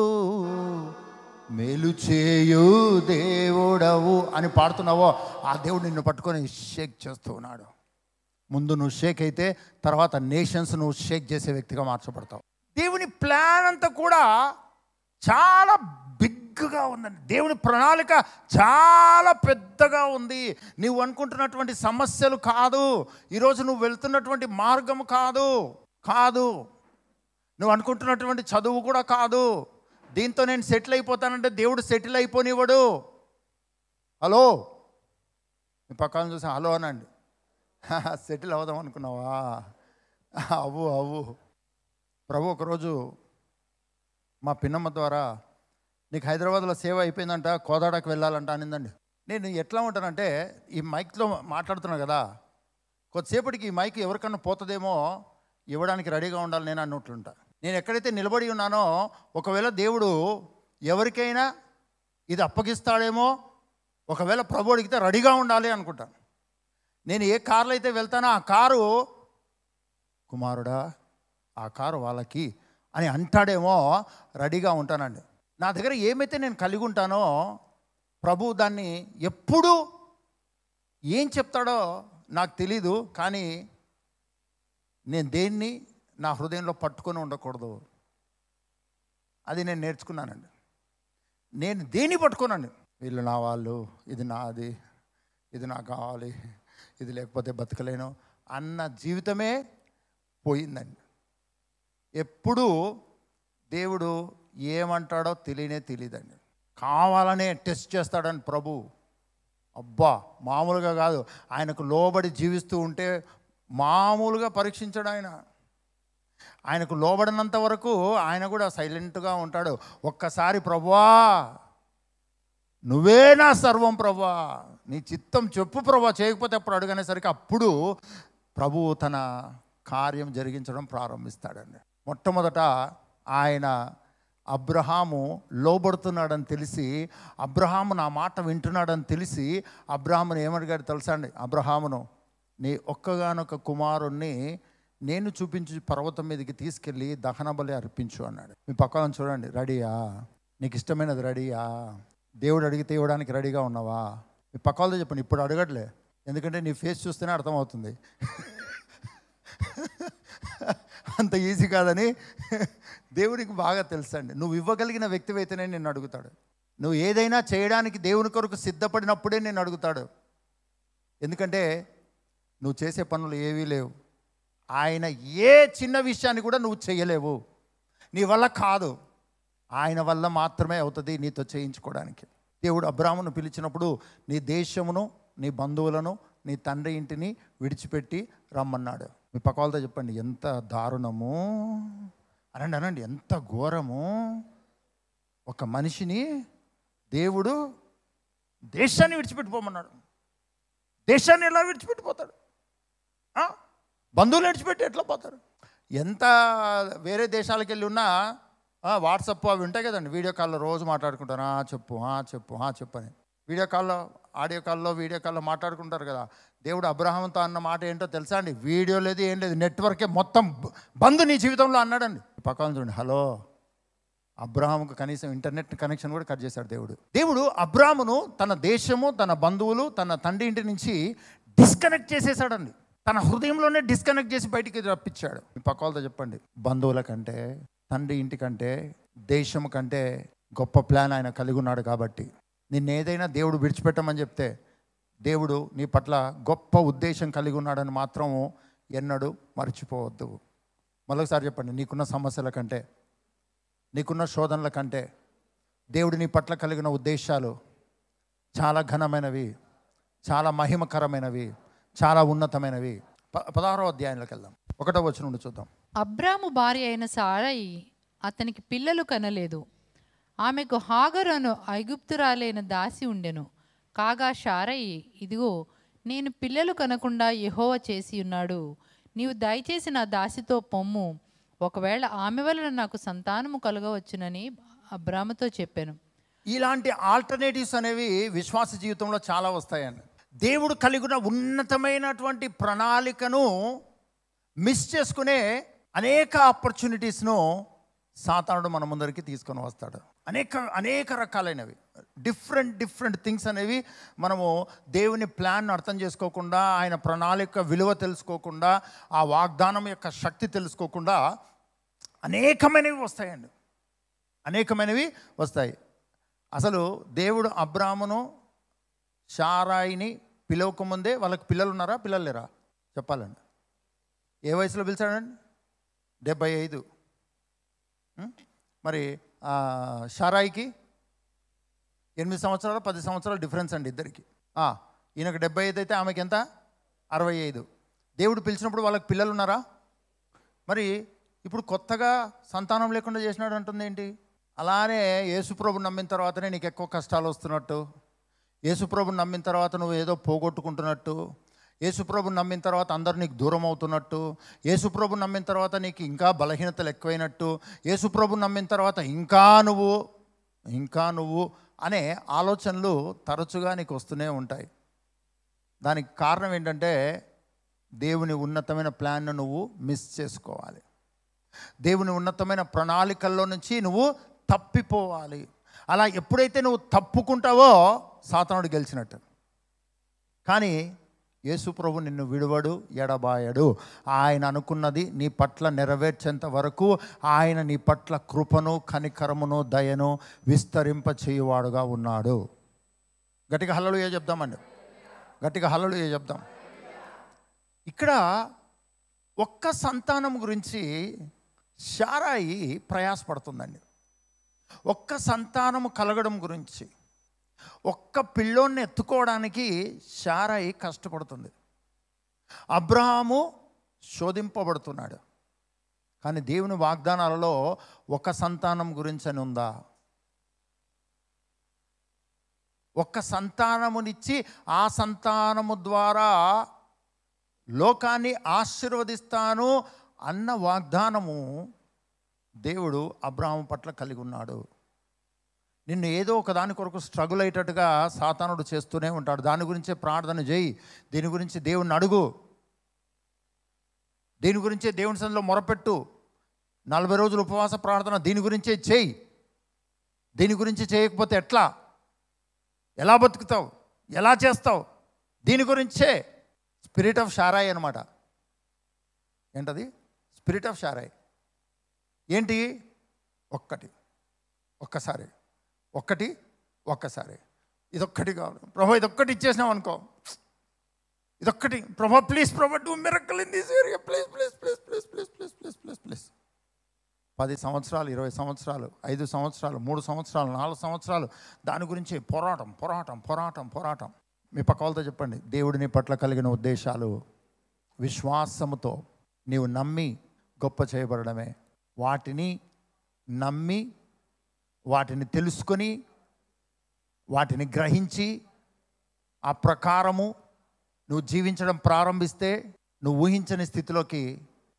మేలు చేయు దేవుడవు అని పాడుతున్నావో, ఆ దేవుడు నిన్ను పట్టుకొని షేక్ చేస్తూ ఉన్నాడు. ముందు నువ్వు షేక్ అయితే తర్వాత నేషన్స్ నువ్వు షేక్ చేసే వ్యక్తిగా మార్చబడతావు. దేవుని ప్లాన్ అంతా కూడా చాలా బిగ్గా ఉందండి. దేవుని ప్రణాళిక చాలా పెద్దగా ఉంది. నువ్వు అనుకుంటున్నటువంటి సమస్యలు కాదు, ఈరోజు నువ్వు వెళ్తున్నటువంటి మార్గం కాదు, నువ్వు అనుకుంటున్నటువంటి చదువు కూడా కాదు. దీంతో నేను సెటిల్ అయిపోతానంటే దేవుడు సెటిల్ అయిపోనివ్వడు. హలో, మీ పక్కన చూసి హలో అనండి. సెటిల్ అవుదాం అనుకున్నావా? అవ్వు. ప్రభు ఒకరోజు మా పిన్నమ్మ ద్వారా, నీకు హైదరాబాద్లో సేవ అయిపోయిందంట, కోదాడకు వెళ్ళాలంట అనిందండి. నేను ఎట్లా ఉంటానంటే, ఈ మైక్లో మాట్లాడుతున్నాను కదా, కొద్దిసేపటికి ఈ మైక్ ఎవరికన్నా పోతుందేమో ఇవ్వడానికి రెడీగా ఉండాలి నేను అన్నట్లుంటా. నేను ఎక్కడైతే నిలబడి ఉన్నానో, ఒకవేళ దేవుడు ఎవరికైనా ఇది అప్పగిస్తాడేమో, ఒకవేళ ప్రభు అడిగితే రెడీగా ఉండాలి అనుకుంటాను. నేను ఏ కారులో అయితే వెళ్తానో ఆ కారు, కుమారుడా ఆ కారు వాళ్ళకి అని అంటాడేమో, రెడీగా ఉంటానండి. నా దగ్గర ఏమైతే నేను కలిగి ఉంటానో ప్రభు దాన్ని ఎప్పుడు ఏం చెప్తాడో నాకు తెలీదు, కానీ నేను దేన్ని నా హృదయంలో పట్టుకొని ఉండకూడదు. అది నేను నేర్చుకున్నానండి. నేను దేన్ని పట్టుకోనండి, వీళ్ళు నా వాళ్ళు, ఇది నాది, ఇది నాకు కావాలి, ఇది లేకపోతే బతకలేను అన్న జీవితమే పోయిందండి. ఎప్పుడు దేవుడు ఏమంటాడో తెలియదండి. కావాలనే టెస్ట్ చేస్తాడని ప్రభు. అబ్బా, మామూలుగా కాదు. ఆయనకు లోబడి జీవిస్తూ ఉంటే మామూలుగా పరీక్షించాడు ఆయన. ఆయనకు లోబడినంత వరకు ఆయన కూడా సైలెంట్గా ఉంటాడు. ఒక్కసారి ప్రభువా నువ్వే నా సర్వం ప్రభువా, నీ చిత్తం చెప్పు ప్రభువా, చేయకపోతే అప్పుడు అడుగనేసరికి అప్పుడు ప్రభువు తన కార్యం జరిగించడం ప్రారంభిస్తాడండి. మొట్టమొదట ఆయన అబ్రహాము లోబడుతున్నాడని తెలిసి, అబ్రహాము నా మాట వింటున్నాడని తెలిసి అబ్రహామును ఏమడిగాడు తెలుసా అండి? అబ్రహామును, నీ ఒక్కగానొక్క కుమారుణ్ణి నేను చూపించి పర్వతం మీదకి తీసుకెళ్ళి దహన బలి అర్పించు అన్నాడు. మీ పక్కన చూడండి, రెడీయా? నీకు ఇష్టమైనది రెడీయా? దేవుడు అడిగితే ఇవ్వడానికి రెడీగా ఉన్నావా? మీ పక్కలతో చెప్పండి, ఇప్పుడు అడగట్లే, ఎందుకంటే నీ ఫేస్ చూస్తేనే అర్థమవుతుంది అంత ఈజీ కాదని దేవుడికి బాగా తెలుసండి. నువ్వు ఇవ్వగలిగిన వ్యక్తివైతేనే నిన్ను అడుగుతాడు. నువ్వు ఏదైనా చేయడానికి దేవుని కొరకు సిద్ధపడినప్పుడే నేను అడుగుతాడు. ఎందుకంటే నువ్వు చేసే పనులు ఏవీ లేవు. ఆయన ఏ చిన్న విషయాన్ని కూడా నువ్వు చేయలేవు, నీ వల్ల కాదు, ఆయన వల్ల మాత్రమే అవుతుంది నీతో చేయించుకోవడానికి. దేవుడు అబ్రాహామును పిలిచినప్పుడు నీ దేశమును, నీ బంధువులను, నీ తండ్రి ఇంటిని విడిచిపెట్టి రమ్మన్నాడు. మీ పక్క వాళ్ళతో చెప్పండి, ఎంత దారుణము అనండి, ఎంత ఘోరము. ఒక మనిషిని దేవుడు దేశాన్ని విడిచిపెట్టిపోమన్నాడు. దేశాన్ని ఎలా విడిచిపెట్టిపోతాడు? బంధువులు విడిచిపెట్టి ఎట్లా పోతారు? ఎంత వేరే దేశాలకు వెళ్ళి ఉన్నా వాట్సాప్ అవి ఉంటాయి కదండి, వీడియో కాల్లో రోజు మాట్లాడుకుంటారు. చెప్పు అని వీడియో కాల్లో, ఆడియో కాల్లో, వీడియో కాల్లో మాట్లాడుకుంటారు కదా. దేవుడు అబ్రహాముతో అన్న మాట ఏంటో తెలుసా అండి? వీడియో లేదు, ఏం లేదు, నెట్వర్కే మొత్తం బంద్ నీ జీవితంలో అన్నాడండి. పక్కన చూడండి, హలో, అబ్రహాముకు కనీసం ఇంటర్నెట్ కనెక్షన్ కూడా కట్ చేశాడు దేవుడు. దేవుడు అబ్రహామును తన దేశము, తన బంధువులు, తన తండ్రి ఇంటి నుంచి డిస్కనెక్ట్ చేసేసాడండి. తన హృదయంలోనే డిస్కనెక్ట్ చేసి బయటికి రప్పించాడు. మీ పక్క వాళ్ళతో చెప్పండి, బంధువుల కంటే, తండ్రి ఇంటి కంటే, దేశము కంటే గొప్ప ప్లాన్ ఆయన కలిగి ఉన్నాడు. కాబట్టి నిన్నేదైనా దేవుడు విడిచిపెట్టమని చెప్తే దేవుడు నీ పట్ల గొప్ప ఉద్దేశం కలిగి ఉన్నాడని మాత్రం ఎన్నడూ మర్చిపోవద్దు. మరొకసారి చెప్పండి, నీకున్న సమస్యల కంటే, నీకున్న శోధనల కంటే దేవుడు నీ పట్ల కలిగిన ఉద్దేశాలు చాలా ఘనమైనవి, చాలా మహిమకరమైనవి, చాలా ఉన్నతమైనవి. 16వ అధ్యాయంలోకి వెళ్దాం. 1వ వచనం నుండి చూద్దాం. అబ్రాము భార్య అయిన సారయి అతనికి పిల్లలు కనలేదు. ఆమెకు హాగరు అను ఐగుప్తురాలైన దాసి ఉండెను. కాగా శారయి, ఇదిగో నేను పిల్లలు కనకుండా యెహోవా చేసి ఉన్నాడు, నీవు దయచేసి నా దాసితో పొమ్ము, ఒకవేళ ఆమె వలన నాకు సంతానము కలగవచ్చునని అబ్రాముతో చెప్పాను. ఇలాంటి ఆల్టర్నేటివ్స్ అనేవి విశ్వాస జీవితంలో చాలా వస్తాయండి. దేవుడు కలిగిన ఉన్నతమైనటువంటి ప్రణాళికను మిస్ చేసుకునే అనేక ఆపర్చునిటీస్ను సాతానుడు మన ముందరికి తీసుకొని వస్తాడు. అనేక రకాలైనవి, డిఫరెంట్ థింగ్స్ అనేవి మనము దేవుని ప్లాన్ అర్థం చేసుకోకుండా, ఆయన ప్రణాళిక విలువ తెలుసుకోకుండా, ఆ వాగ్దానం యొక్క శక్తి తెలుసుకోకుండా అనేకమైనవి వస్తాయండి. అనేకమైనవి వస్తాయి. అసలు దేవుడు అబ్రామును శారాయిని పిలవకముందే వాళ్ళకి పిల్లలు ఉన్నారా, పిల్లలు లేరా చెప్పాలండి. ఏ వయసులో పిలిచాడండి? 75. మరి శారాయికి 8 సంవత్సరాలు 10 సంవత్సరాలు డిఫరెన్స్ అండి ఇద్దరికి. ఈయనకు 75 అయితే ఆమెకి ఎంత? 65. దేవుడు పిలిచినప్పుడు వాళ్ళకి పిల్లలు ఉన్నారా? మరి ఇప్పుడు కొత్తగా సంతానం లేకుండా చేసినాడు అంటుంది ఏంటి? అలానే యేసుప్రభుని నమ్మిన తర్వాతనే నీకు ఎక్కువ కష్టాలు వస్తున్నట్టు, యేసుప్రభుని నమ్మిన తర్వాత నువ్వు ఏదో పోగొట్టుకుంటున్నట్టు, యేసుప్రభుని నమ్మిన తర్వాత అందరూ నీకు దూరం అవుతున్నట్టు, యేసుప్రభుని నమ్మిన తర్వాత నీకు ఇంకా బలహీనతలు ఎక్కువైనట్టు, యేసుప్రభుని నమ్మిన తర్వాత ఇంకా నువ్వు అనే ఆలోచనలు తరచుగా నీకు వస్తూనే ఉంటాయి. దానికి కారణం ఏంటంటే దేవుని ఉన్నతమైన ప్లాన్ను నువ్వు మిస్ చేసుకోవాలి. దేవుని ఉన్నతమైన ప్రణాళికల్లో నుంచి నువ్వు తప్పిపోవాలి. అలా ఎప్పుడైతే నువ్వు తప్పుకుంటావో సాతానుడు గెలిచినట్టు. కానీ యేసు ప్రభు నిన్ను విడువడు, ఎడబాయడు. ఆయన అనుకున్నది నీ పట్ల నెరవేర్చేంత వరకు ఆయన నీ పట్ల కృపను, కనికరమును, దయను విస్తరింప చేయువాడుగా ఉన్నాడు. గట్టిగా హల్లెలూయా చెప్దామండి. గట్టిగా హల్లెలూయా చెప్దాం. ఇక్కడ ఒక్క సంతానం గురించి శారాయి ప్రయాసపడుతుందండి. ఒక్క సంతానము కలగడం గురించి, ఒక్క పిల్లోన్ని ఎత్తుకోవడానికి శారాయి కష్టపడుతుంది. అబ్రహాము శోధింపబడుతున్నాడు. కానీ దేవుని వాగ్దానాలలో ఒక సంతానం గురించి అని ఉందా? ఒక్క సంతానమునిచ్చి ఆ సంతానము ద్వారా లోకాన్ని ఆశీర్వదిస్తాను అన్న వాగ్దానము దేవుడు అబ్రహాము పట్ల కలిగి ఉన్నాడు. నిన్ను ఏదో ఒక దాని కొరకు స్ట్రగుల్ అయ్యేటట్టుగా సాతానుడు చేస్తూనే ఉంటాడు. దాని గురించే ప్రార్థన చేయి, దీని గురించి దేవుణ్ణి అడుగు, దీని గురించే దేవుని సన్నిధిలో మొరపెట్టు, 40 రోజులు ఉపవాస ప్రార్థన దీని గురించే చేయి. దీని గురించి చేయకపోతే ఎలా బతుకుతావు, ఎలా చేస్తావు, దీని గురించే. స్పిరిట్ ఆఫ్ శారాయి అనమాట. ఏంటది? Spirit of Sarai. ఏంటి? ఒక్కసారి ఇదొక్కటి కావాలి ప్రభా, ఇదొక్కటి ఇచ్చేసినాం అనుకో, ఇదొక్కటి ప్రభా, ప్లీజ్ ప్రభా, do miracle in this area, please please please please please please please please please. 10 సంవత్సరాలు, 20 సంవత్సరాలు, 5 సంవత్సరాలు, 3 సంవత్సరాలు, 4 సంవత్సరాలు దాని గురించి పోరాటం. మీ పక్క వాళ్ళతో చెప్పండి, దేవుడి నీ పట్ల కలిగిన ఉద్దేశాలు విశ్వాసముతో నీవు నమ్మి గొప్ప చేయబడమే. వాటిని నమ్మి, వాటిని తెలుసుకొని, వాటిని గ్రహించి ఆ ప్రకారము నువ్వు జీవించడం ప్రారంభిస్తే నువ్వు ఊహించని స్థితిలోకి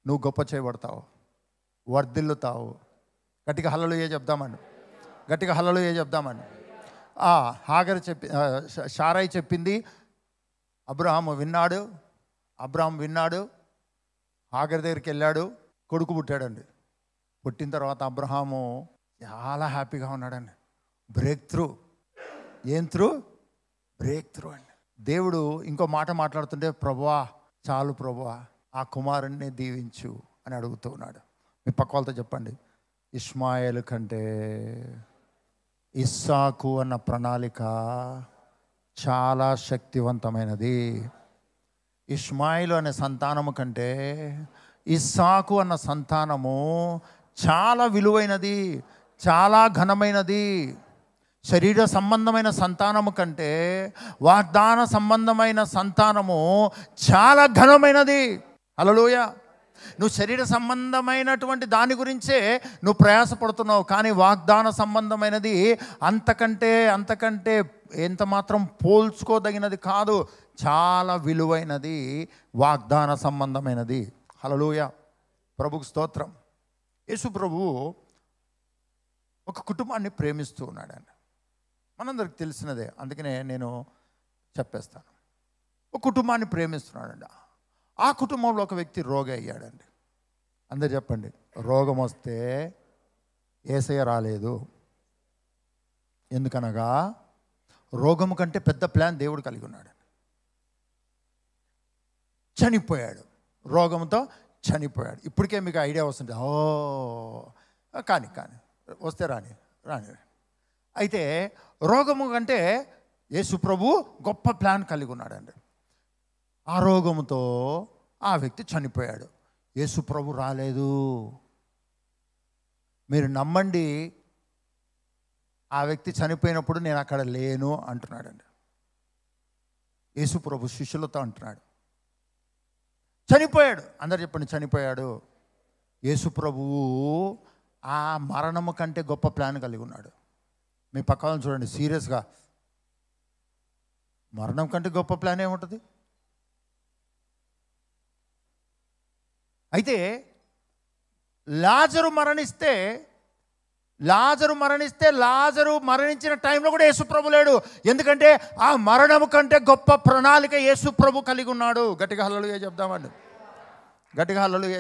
నువ్వు గొప్ప చేయబడతావు, వర్ధిల్లుతావు. గట్టిగా హల్లెలూయా చెప్దామండి. గట్టిగా హల్లెలూయా చెప్దామండి. హాగరు శారాయి చెప్పింది, అబ్రహాము విన్నాడు. హాగర్ దగ్గరికి వెళ్ళాడు, కొడుకు పుట్టాడండి. పుట్టిన తర్వాత అబ్రహాము చాలా హ్యాపీగా ఉన్నాడండి. బ్రేక్ త్రూ అండి. దేవుడు ఇంకో మాట మాట్లాడుతుంటే, ప్రభువా చాలు ప్రభువా, ఆ కుమారుణ్ణి దీవించు అని అడుగుతూ ఉన్నాడు. మీ పక్క వాళ్ళతో చెప్పండి, ఇష్మాయేలు కంటే ఇస్సాకు అన్న ప్రణాళిక చాలా శక్తివంతమైనది. ఇష్మాయేలు అనే సంతానము కంటే ఇస్సాకు అన్న సంతానము చాలా విలువైనది, చాలా ఘనమైనది. శరీర సంబంధమైన సంతానము కంటే వాగ్దాన సంబంధమైన సంతానము చాలా ఘనమైనది. హల్లెలూయా. నువ్వు శరీర సంబంధమైనటువంటి దాని గురించే నువ్వు ప్రయాసపడుతున్నావు, కానీ వాగ్దాన సంబంధమైనది అంతకంటే ఎంత మాత్రం పోల్చుకోదగినది కాదు. చాలా విలువైనది, వాగ్దాన సంబంధమైనది. హల్లెలూయా. ప్రభుకు స్తోత్రం. యేసు ప్రభువు ఒక కుటుంబాన్ని ప్రేమిస్తూ ఉన్నాడండి. మనందరికి తెలిసినదే, అందుకనే నేను చెప్పేస్తాను. ఒక కుటుంబాన్ని ప్రేమిస్తున్నాడండి. ఆ కుటుంబంలో ఒక వ్యక్తి రోగి అయ్యాడండి. అందరు చెప్పండి, రోగం వస్తే యేసయ్య రాలేదు. ఎందుకనగా రోగము కంటే పెద్ద ప్లాన్ దేవుడు కలిగి ఉన్నాడు. చనిపోయాడు, రోగంతో చనిపోయాడు. ఇప్పటికే మీకు ఐడియా వస్తుంది, కానీ వస్తే రాని. అయితే రోగము కంటే యేసు ప్రభు గొప్ప ప్లాన్ కలిగి ఉన్నాడండి. ఆ రోగముతో ఆ వ్యక్తి చనిపోయాడు. యేసు ప్రభు రాలేదు. మీరు నమ్మండి, ఆ వ్యక్తి చనిపోయినప్పుడు నేను అక్కడ లేను అంటున్నాడండి. యేసు ప్రభు శిష్యులతో అంటున్నాడు, చనిపోయాడు. అందరు చెప్పండి, చనిపోయాడు. యేసు ప్రభువు ఆ మరణము కంటే గొప్ప ప్లాన్ కలిగి ఉన్నాడు. మీ పక్కన చూడండి, సీరియస్గా, మరణం కంటే గొప్ప ప్లాన్ ఏముంటుంది? అయితే లాజరు మరణించిన టైంలో కూడా యేసు ప్రభు లేడు. ఎందుకంటే ఆ మరణము కంటే గొప్ప ప్రణాళిక యేసు ప్రభు కలిగి ఉన్నాడు. గట్టిగా హల్లెలూయా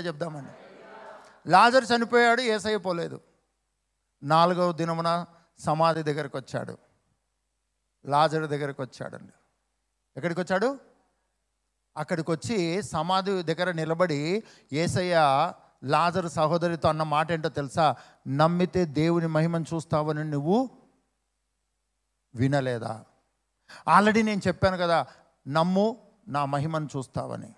చెప్దామండి. లాజరు చనిపోయాడు, యేసయ్య పోలేదు. 4వ దినమున సమాధి దగ్గరికి వచ్చాడు, లాజరు దగ్గరికి వచ్చాడండి. ఎక్కడికి వచ్చాడు? అక్కడికి వచ్చి సమాధి దగ్గర నిలబడి యేసయ్య లాజరు సహోదరితో అన్న మాట ఏంటో తెలుసా? నమ్మితే దేవుని మహిమను చూస్తావని నువ్వు వినలేదా? ఆల్రెడీ నేను చెప్పాను కదా, నమ్ము నా మహిమను చూస్తావని.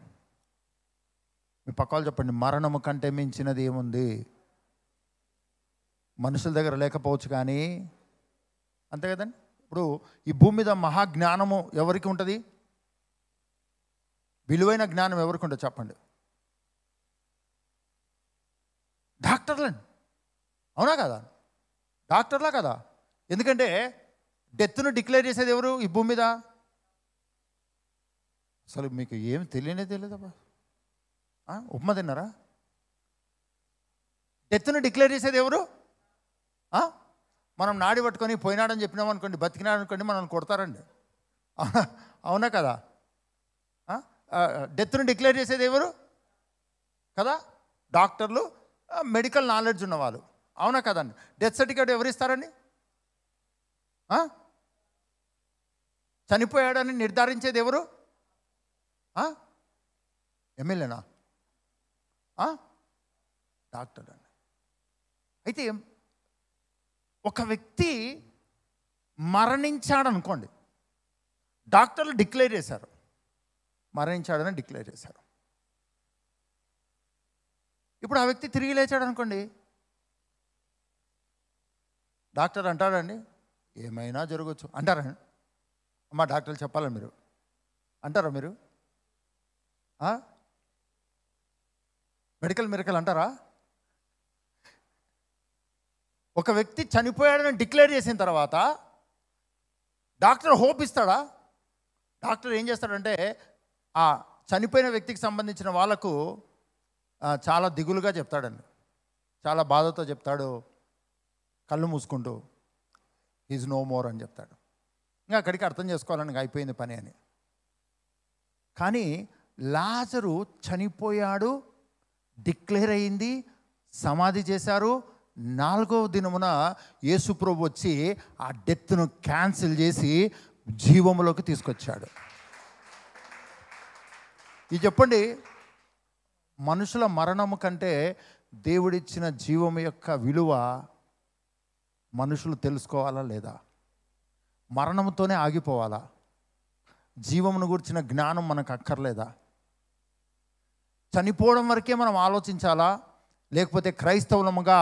మీ పక్కవాళ్ళు చెప్పండి, మరణము కంటే మించినది ఏముంది? మనుషుల దగ్గర లేకపోవచ్చు కానీ, అంతే కదండి. ఇప్పుడు ఈ భూమి మీద మహాజ్ఞానము ఎవరికి ఉంటుంది? విలువైన జ్ఞానం ఎవరికి ఉంటుంది చెప్పండి? డాక్టర్లండి, అవునా కదా? డాక్టర్లా కదా? ఎందుకంటే డెత్ను డిక్లేర్ చేసేది ఎవరు ఈ భూమి మీద? అసలు మీకు ఏం తెలియదబ్బా. ఉప్మా తిన్నారా? డెత్ను డిక్లేర్ చేసేది ఎవరు? మనం నాడి పట్టుకొని పోయినాడని చెప్పినాం అనుకోండి, బతికినాడు అనుకోండి, మనల్ని కొడతారండి. అవునా కదా? డెత్ను డిక్లేర్ చేసేది ఎవరు కదా? డాక్టర్లు, మెడికల్ నాలెడ్జ్ ఉన్నవాళ్ళు, అవునా కదండి? డెత్ సర్టిఫికేట్ ఎవరు ఇస్తారండి? చనిపోయాడని నిర్ధారించేది ఎవరు? ఎమ్మెల్యేనా? డాక్టర్ అండి. అయితే ఒక వ్యక్తి మరణించాడనుకోండి, డాక్టర్లు డిక్లేర్ చేశారు, మరణించాడని డిక్లేర్ చేశారు. ఇప్పుడు ఆ వ్యక్తి తిరిగి లేచాడు అనుకోండి, డాక్టర్ అంటాడండి ఏమైనా జరగచ్చు అంటారండి. అమ్మా డాక్టర్లు చెప్పాలని మీరు అంటారా? మీరు మెడికల్ అంటారా? ఒక వ్యక్తి చనిపోయాడని డిక్లేర్ చేసిన తర్వాత డాక్టర్ హోప్ ఇస్తాడా? డాక్టర్ ఏం చేస్తాడంటే ఆ చనిపోయిన వ్యక్తికి సంబంధించిన వాళ్ళకు చాలా దిగులుగా చెప్తాడండి, చాలా బాధతో చెప్తాడు, కళ్ళు మూసుకుంటూ ఈజ్ నో మోర్ అని చెప్తాడు. ఇంకా అక్కడికి అర్థం చేసుకోవాలని అయిపోయింది పని అని. కానీ లాజరు చనిపోయాడు, డిక్లేర్ అయింది, సమాధి చేశారు. 4వ దినమున యేసుప్రభు వచ్చి ఆ డెత్ను క్యాన్సిల్ చేసి జీవములోకి తీసుకొచ్చాడు. ఇది చెప్పండి, మనుషుల మరణము కంటే దేవుడిచ్చిన జీవము యొక్క విలువ మనుషులు తెలుసుకోవాలా లేదా? మరణంతోనే ఆగిపోవాలా? జీవమును గురించిన జ్ఞానం మనకు అక్కర్లేదా? చనిపోవడం వరకే మనం ఆలోచించాలా? లేకపోతే క్రైస్తవులముగా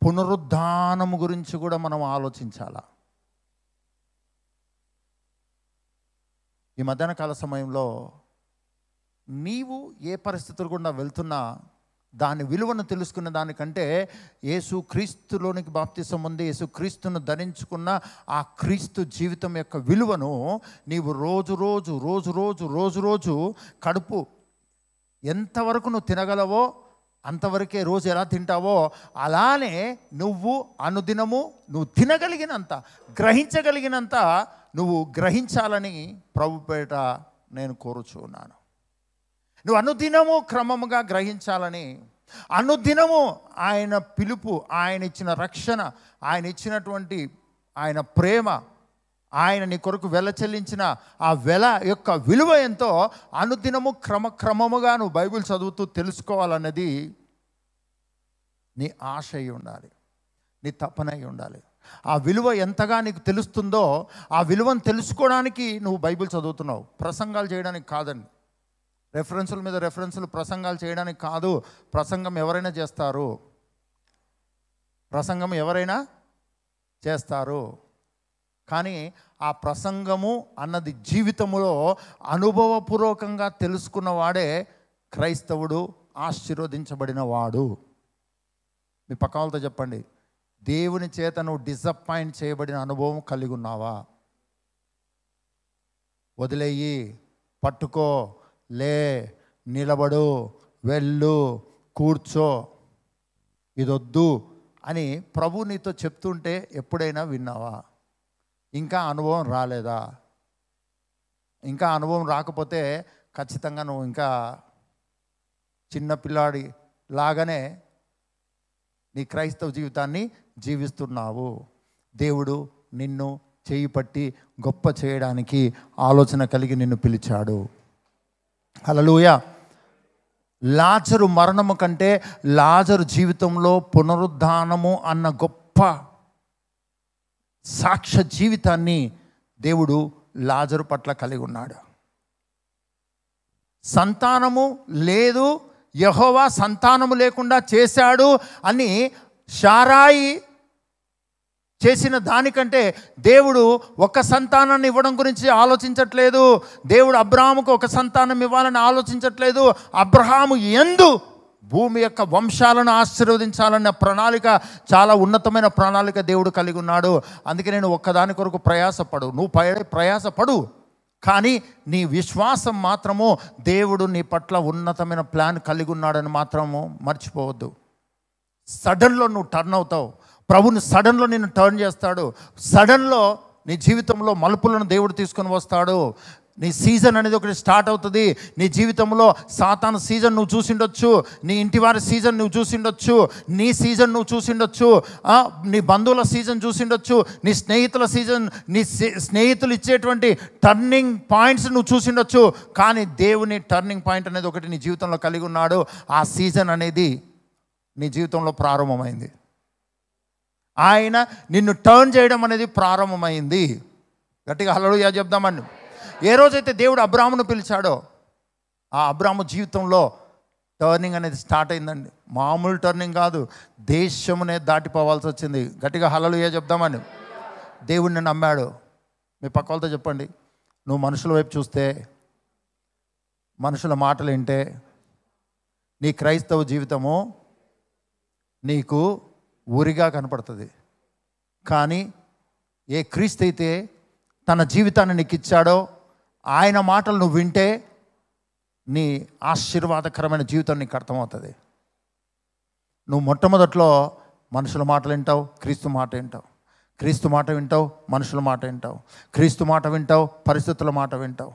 పునరుద్ధానము గురించి కూడా మనం ఆలోచించాలా? ఈ మధ్యాహ్న కాల సమయంలో నీవు ఏ పరిస్థితులు గుండా వెళ్తున్నా దాని విలువను తెలుసుకున్న దానికంటే యేసు క్రీస్తులోనికి బాప్తిసం ఉంది, యేసు క్రీస్తును ధరించుకున్న ఆ క్రీస్తు జీవితం యొక్క విలువను నీవు రోజు కడుపు ఎంతవరకు నువ్వు తినగలవో అంతవరకే రోజు ఎలా తింటావో అలానే నువ్వు అనుదినము నువ్వు తినగలిగినంత, గ్రహించగలిగినంత నువ్వు గ్రహించాలని ప్రభుపేట నేను కోరుచున్నాను. నువ్వు అనుదినము క్రమముగా గ్రహించాలని, అనుదినము ఆయన పిలుపు, ఆయన ఇచ్చిన రక్షణ, ఆయన ఇచ్చినటువంటి ఆయన ప్రేమ, ఆయన నీ కొరకు వెల చెల్లించిన ఆ వెల యొక్క విలువ ఎంతో అనుదినము క్రమముగా నువ్వు బైబిల్ చదువుతూ తెలుసుకోవాలన్నది నీ ఆశ అయి ఉండాలి, నీ తపన అయి ఉండాలి. ఆ విలువ ఎంతగా నీకు తెలుస్తుందో ఆ విలువను తెలుసుకోవడానికి నువ్వు బైబిల్ చదువుతున్నావు. ప్రసంగాలు చేయడానికి కాదండి, రెఫరెన్సుల మీద రెఫరెన్సులు ప్రసంగాలు చేయడానికి కాదు. ప్రసంగం ఎవరైనా చేస్తారు, ప్రసంగం ఎవరైనా చేస్తారు. కానీ ఆ ప్రసంగము అన్నది జీవితంలో అనుభవపూర్వకంగా తెలుసుకున్న వాడే క్రైస్తవుడు, ఆశీర్వదించబడిన వాడు. మీ పక్క వాళ్ళతో చెప్పండి, దేవుని చేత నువ్వు డిసప్పాయింట్ చేయబడిన అనుభవం కలిగి ఉన్నావా? వదిలేయి, పట్టుకో, లే, నిలబడు, వెళ్ళు, కూర్చో, ఇదొద్దు అని ప్రభు నీతో చెప్తుంటే ఎప్పుడైనా విన్నావా? ఇంకా అనుభవం రాలేదా? ఇంకా అనుభవం రాకపోతే ఖచ్చితంగా నువ్వు ఇంకా చిన్నపిల్లాడి లాగానే నీ క్రైస్తవ జీవితాన్ని జీవిస్తున్నావు. దేవుడు నిన్ను చేయి పట్టి గొప్ప చేయడానికి ఆలోచన కలిగి నిన్ను పిలిచాడు. హల్లెలూయా. లాజరు మరణము కంటే లాజరు జీవితంలో పునరుద్ధానము అన్న గొప్ప సాక్ష్య జీవితాన్ని దేవుడు లాజరు పట్ల కలిగి ఉన్నాడు. సంతానము లేదు, యెహోవా సంతానము లేకుండా చేశాడు అని శారాయి చేసిన దానికంటే దేవుడు ఒక సంతానాన్ని ఇవ్వడం గురించి ఆలోచించట్లేదు. దేవుడు అబ్రహాముకు ఒక సంతానం ఇవ్వాలని ఆలోచించట్లేదు. అబ్రహాము యందు భూమి యొక్క వంశాలను ఆశీర్వదించాలన్న ప్రణాళిక, చాలా ఉన్నతమైన ప్రణాళిక దేవుడు కలిగి ఉన్నాడు. అందుకే నేను ఒక్కదాని కొరకు ప్రయాసపడు, నువ్వు ప్రయాసపడు, కానీ నీ విశ్వాసం మాత్రము దేవుడు నీ పట్ల ఉన్నతమైన ప్లాన్ కలిగి ఉన్నాడని మాత్రము మర్చిపోవద్దు. సడన్లో నువ్వు టర్న్ అవుతావు. ప్రభుని సడన్లో నిన్ను టర్న్ చేస్తాడు. సడన్లో నీ జీవితంలో మలుపులను దేవుడు తీసుకొని వస్తాడు. నీ సీజన్ అనేది ఒకటి స్టార్ట్ అవుతుంది. నీ జీవితంలో సాతాను సీజన్ నువ్వు చూసిండొచ్చు, నీ ఇంటివారి సీజన్ నువ్వు చూసిండొచ్చు, నీ సీజన్ నువ్వు చూసిండొచ్చు, నీ బంధువుల సీజన్ చూసిండొచ్చు, నీ స్నేహితుల సీజన్, నీ స్నేహితులు ఇచ్చేటువంటి టర్నింగ్ పాయింట్స్ నువ్వు చూసిండొచ్చు. కానీ దేవుని టర్నింగ్ పాయింట్ అనేది ఒకటి నీ జీవితంలో కలిగి ఉన్నాడు. ఆ సీజన్ అనేది నీ జీవితంలో ప్రారంభమైంది. ఆయన నిన్ను టర్న్ చేయడం అనేది ప్రారంభమైంది. గట్టిగా హల్లెలూయా చెప్దామని. ఏ రోజైతే దేవుడు అబ్రాహామును పిలిచాడో ఆ అబ్రాహాము జీవితంలో టర్నింగ్ అనేది స్టార్ట్ అయిందండి. మామూలు టర్నింగ్ కాదు, దేశమునే దాటిపోవాల్సి వచ్చింది. గట్టిగా హల్లెలూయా చెప్దామని. దేవుడిని నమ్మాడు. మీ పక్క వాళ్ళతో చెప్పండి, నువ్వు మనుషుల వైపు చూస్తే, మనుషుల మాటలు వింటే నీ క్రైస్తవ జీవితము నీకు ఊరిగా కనపడుతుంది. కానీ ఏ క్రీస్తు అయితే తన జీవితాన్ని నీకు ఇచ్చాడో ఆయన మాటలు నువ్వు వింటే నీ ఆశీర్వాదకరమైన జీవితం నీకు అర్థమవుతుంది. నువ్వు మొట్టమొదట్లో మనుషుల మాటలు వింటావు, క్రీస్తు మాట వింటావు, క్రీస్తు మాట వింటావు, మనుషుల మాట వింటావు, క్రీస్తు మాట వింటావు, పరిస్థితుల మాట వింటావు,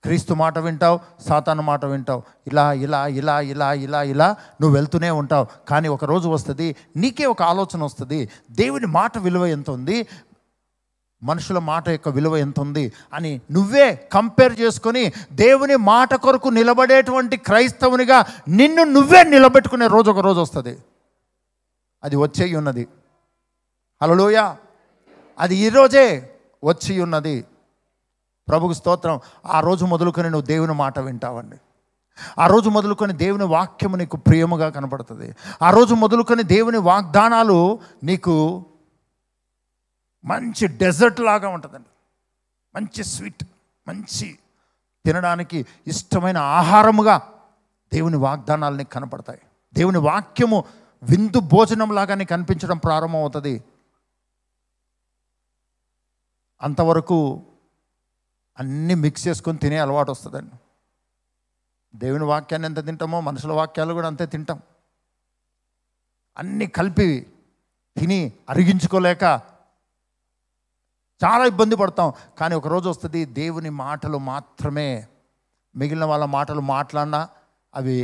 క్రీస్తు మాట వింటావు, సాతాను మాట వింటావు. ఇలా ఇలా ఇలా ఇలా ఇలా ఇలా నువ్వు వెళ్తూనే ఉంటావు. కానీ ఒక రోజు వస్తుంది, నీకే ఒక ఆలోచన వస్తుంది, దేవుని మాట విలువ ఎంత ఉంది, మనుషుల మాట యొక్క విలువ ఎంత ఉంది అని నువ్వే కంపేర్ చేసుకొని దేవుని మాట కొరకు నిలబడేటువంటి క్రైస్తవునిగా నిన్ను నువ్వే నిలబెట్టుకునే రోజు ఒక రోజు వస్తుంది. అది వచ్చేయి ఉన్నది. హల్లెలూయా. అది ఈరోజే వచ్చి ఉన్నది. ప్రభుకు స్తోత్రం. ఆ రోజు మొదలుకొని నువ్వు దేవుని మాట వింటావండి. ఆ రోజు మొదలుకొని దేవుని వాక్యము నీకు ప్రియముగా కనపడుతుంది. ఆ రోజు మొదలుకొని దేవుని వాగ్దానాలు నీకు మంచి డెజర్ట్ లాగా ఉంటుందండి. మంచి స్వీట్, మంచి తినడానికి ఇష్టమైన ఆహారముగా దేవుని వాగ్దానాలు నీకు కనపడతాయి. దేవుని వాక్యము విందు భోజనం లాగా నీకు కనిపించడం ప్రారంభం అవుతుంది. అంతవరకు అన్నీ మిక్స్ చేసుకొని తినే అలవాటు వస్తుందండి. దేవుని వాక్యాన్ని ఎంత తింటామో మనుషుల వాక్యాలు కూడా అంతే తింటాం. అన్నీ కలిపి తిని అరిగించుకోలేక చాలా ఇబ్బంది పడతాం. కానీ ఒకరోజు వస్తుంది, దేవుని మాటలు మాత్రమే, మిగిలిన వాళ్ళ మాటలు మాట్లాడినా అవి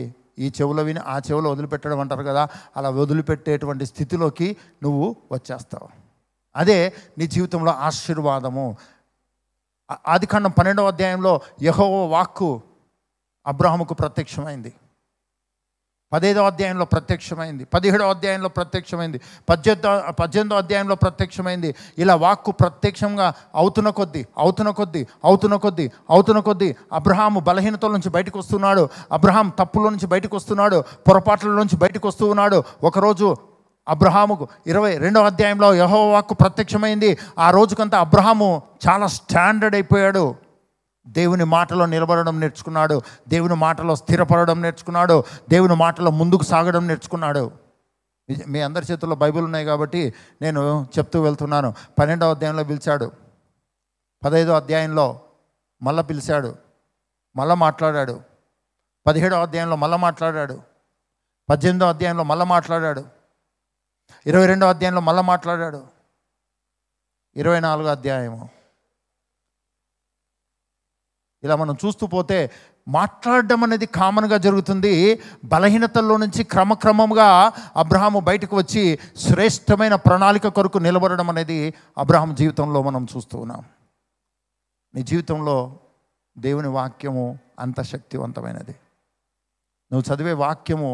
ఈ చెవులో విని ఆ చెవులో వదిలిపెట్టడం అంటారు కదా, అలా వదిలిపెట్టేటువంటి స్థితిలోకి నువ్వు వచ్చేస్తావు. అదే నీ జీవితంలో ఆశీర్వాదము. ఆదికాండం 12వ అధ్యాయంలో యెహోవా వాక్కు అబ్రహాముకు ప్రత్యక్షమైంది. 15వ అధ్యాయంలో ప్రత్యక్షమైంది, 17వ అధ్యాయంలో ప్రత్యక్షమైంది, 18వ అధ్యాయంలో ప్రత్యక్షమైంది. ఇలా వాక్కు ప్రత్యక్షంగా అవుతున్న కొద్దీ అబ్రహాము బలహీనతల నుంచి బయటకు వస్తున్నాడు. అబ్రహాం తప్పుల నుంచి బయటకు వస్తున్నాడు, పొరపాట్ల నుంచి బయటకు వస్తూ ఉన్నాడు. ఒకరోజు అబ్రహాముకు 22వ అధ్యాయంలో యెహోవా వాక్కు ప్రత్యక్షమైంది. ఆ రోజుకంతా అబ్రహాము చాలా స్టాండర్డ్ అయిపోయాడు. దేవుని మాటలో నిలబడడం నేర్చుకున్నాడు, దేవుని మాటలో స్థిరపడడం నేర్చుకున్నాడు, దేవుని మాటలో ముందుకు సాగడం నేర్చుకున్నాడు. మీ అందరి చేతుల్లో బైబిల్ ఉన్నాయి కాబట్టి నేను చెప్తూ వెళ్తున్నాను. 12వ అధ్యాయంలో పిలిచాడు, 15వ అధ్యాయంలో మళ్ళీ పిలిచాడు, మళ్ళీ మాట్లాడాడు, 17వ అధ్యాయంలో మళ్ళీ మాట్లాడాడు, 18వ అధ్యాయంలో మళ్ళీ మాట్లాడాడు, 22వ అధ్యాయంలో మళ్ళీ మాట్లాడాడు, 24వ అధ్యాయము ఇలా మనం చూస్తూ పోతే మాట్లాడడం అనేది కామన్గా జరుగుతుంది. బలహీనతల్లో నుంచి క్రమక్రమంగా అబ్రహాము బయటకు వచ్చి శ్రేష్టమైన ప్రణాళిక కొరకు నిలబడడం అనేది అబ్రహాం జీవితంలో మనం చూస్తూ ఉన్నాం. నీ జీవితంలో దేవుని వాక్యము అంత శక్తివంతమైనది. నువ్వు చదివే వాక్యము,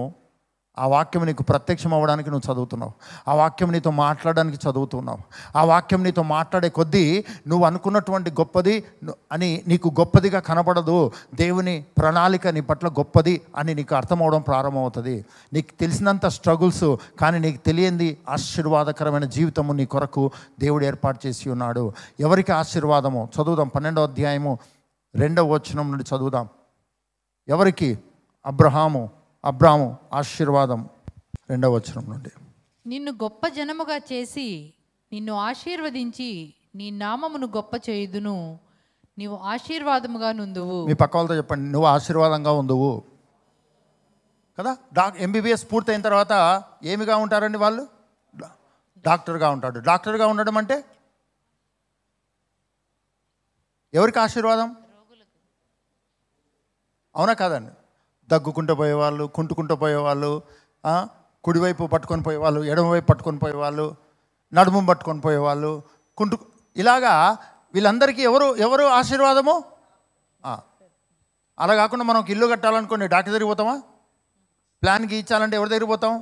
ఆ వాక్యం నీకు ప్రత్యక్షం అవ్వడానికి నువ్వు చదువుతున్నావు. ఆ వాక్యం నీతో మాట్లాడడానికి చదువుతున్నావు. ఆ వాక్యం నీతో మాట్లాడే కొద్దీ నువ్వు అనుకున్నటువంటి గొప్పది అని నీకు గొప్పదిగా కనపడదు. దేవుని ప్రణాళిక నీ పట్ల గొప్పది అని నీకు అర్థమవడం ప్రారంభమవుతుంది. నీకు తెలిసినంత స్ట్రగుల్స్, కానీ నీకు తెలియంది ఆశీర్వాదకరమైన జీవితము నీ కొరకు దేవుడు ఏర్పాటు చేసి ఉన్నాడు. ఎవరికి ఆశీర్వాదము? చదువుదాం. 12వ అధ్యాయము 2వ వచనం నుండి చదువుదాం. ఎవరికి? అబ్రహాము ఆశీర్వాదం 2వ వచనం నుండి. నిన్ను గొప్ప జనముగా చేసి నిన్ను ఆశీర్వదించి నీ నామమును గొప్ప చేయుదును, నీవు ఆశీర్వాదముగా నుందువు. మీ పక్క వాళ్ళతో చెప్పండి, నువ్వు ఆశీర్వాదంగా ఉందువు కదా. MBBS పూర్తయిన తర్వాత ఏమిగా ఉంటారండి వాళ్ళు? డాక్టర్గా ఉంటాడు. డాక్టర్గా ఉండడం అంటే ఎవరికి ఆశీర్వాదం? అవునా కాదండి? దగ్గుకుంటూ పోయేవాళ్ళు, కుంటుకుంటూ పోయేవాళ్ళు, కుడివైపు పట్టుకొని పోయేవాళ్ళు, ఎడమవైపు పట్టుకొని పోయేవాళ్ళు, నడుము పట్టుకొని పోయేవాళ్ళు, ఇలాగా వీళ్ళందరికీ ఎవరు ఆశీర్వాదము? అలా కాకుండా మనం ఇల్లు కట్టాలనుకోండి, డాక్టర్ దగ్గరికి పోతామా? ప్లాన్ గీయించాలంటే ఎవరి దగ్గరికి పోతాం?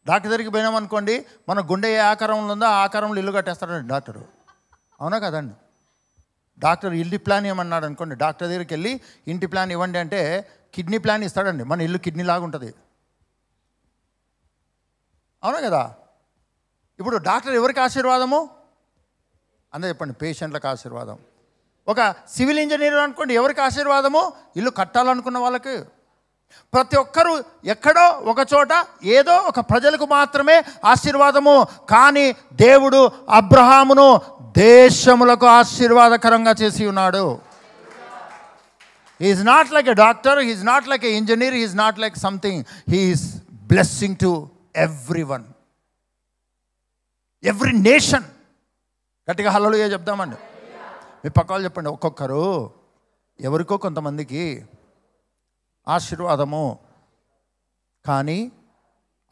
డాక్టర్ దగ్గరికి పోయినామనుకోండి, మన గుండె ఏ ఆకారంలో ఉందో ఆ ఆకారంలో ఇల్లు కట్టేస్తాడండి డాక్టరు. అవునా కదండి? డాక్టర్ ఇంటి ప్లాన్ ఏమన్నాడు అనుకోండి, డాక్టర్ దగ్గరికి వెళ్ళి ఇంటి ప్లాన్ ఇవ్వండి అంటే కిడ్నీ ప్లాన్ ఇస్తాడండి. మన ఇల్లు కిడ్నీ లాగా ఉంటుంది. అవునా కదా? ఇప్పుడు డాక్టర్ ఎవరికి ఆశీర్వాదము? అందరూ చెప్పండి. పేషెంట్లకు ఆశీర్వాదం. ఒక సివిల్ ఇంజనీర్ అనుకోండి, ఎవరికి ఆశీర్వాదము? ఇల్లు కట్టాలనుకున్న వాళ్ళకి. ప్రతి ఒక్కరూ ఎక్కడో ఒక చోట ఏదో ఒక ప్రజలకు మాత్రమే ఆశీర్వాదము. కానీ దేవుడు అబ్రహామును దేశములకు ఆశీర్వాదకరంగా చేసి ఉన్నాడు. He is not like a doctor, he is not like an engineer, he is not like something. He is blessing to everyone, every nation. గట్టిగా హల్లెలూయా చెప్దామండి. మీ పక్క వాళ్ళు చెప్పండి, ఒక్కొక్కరు ఎవరికో కొంతమందికి ఆశీర్వాదము. కానీ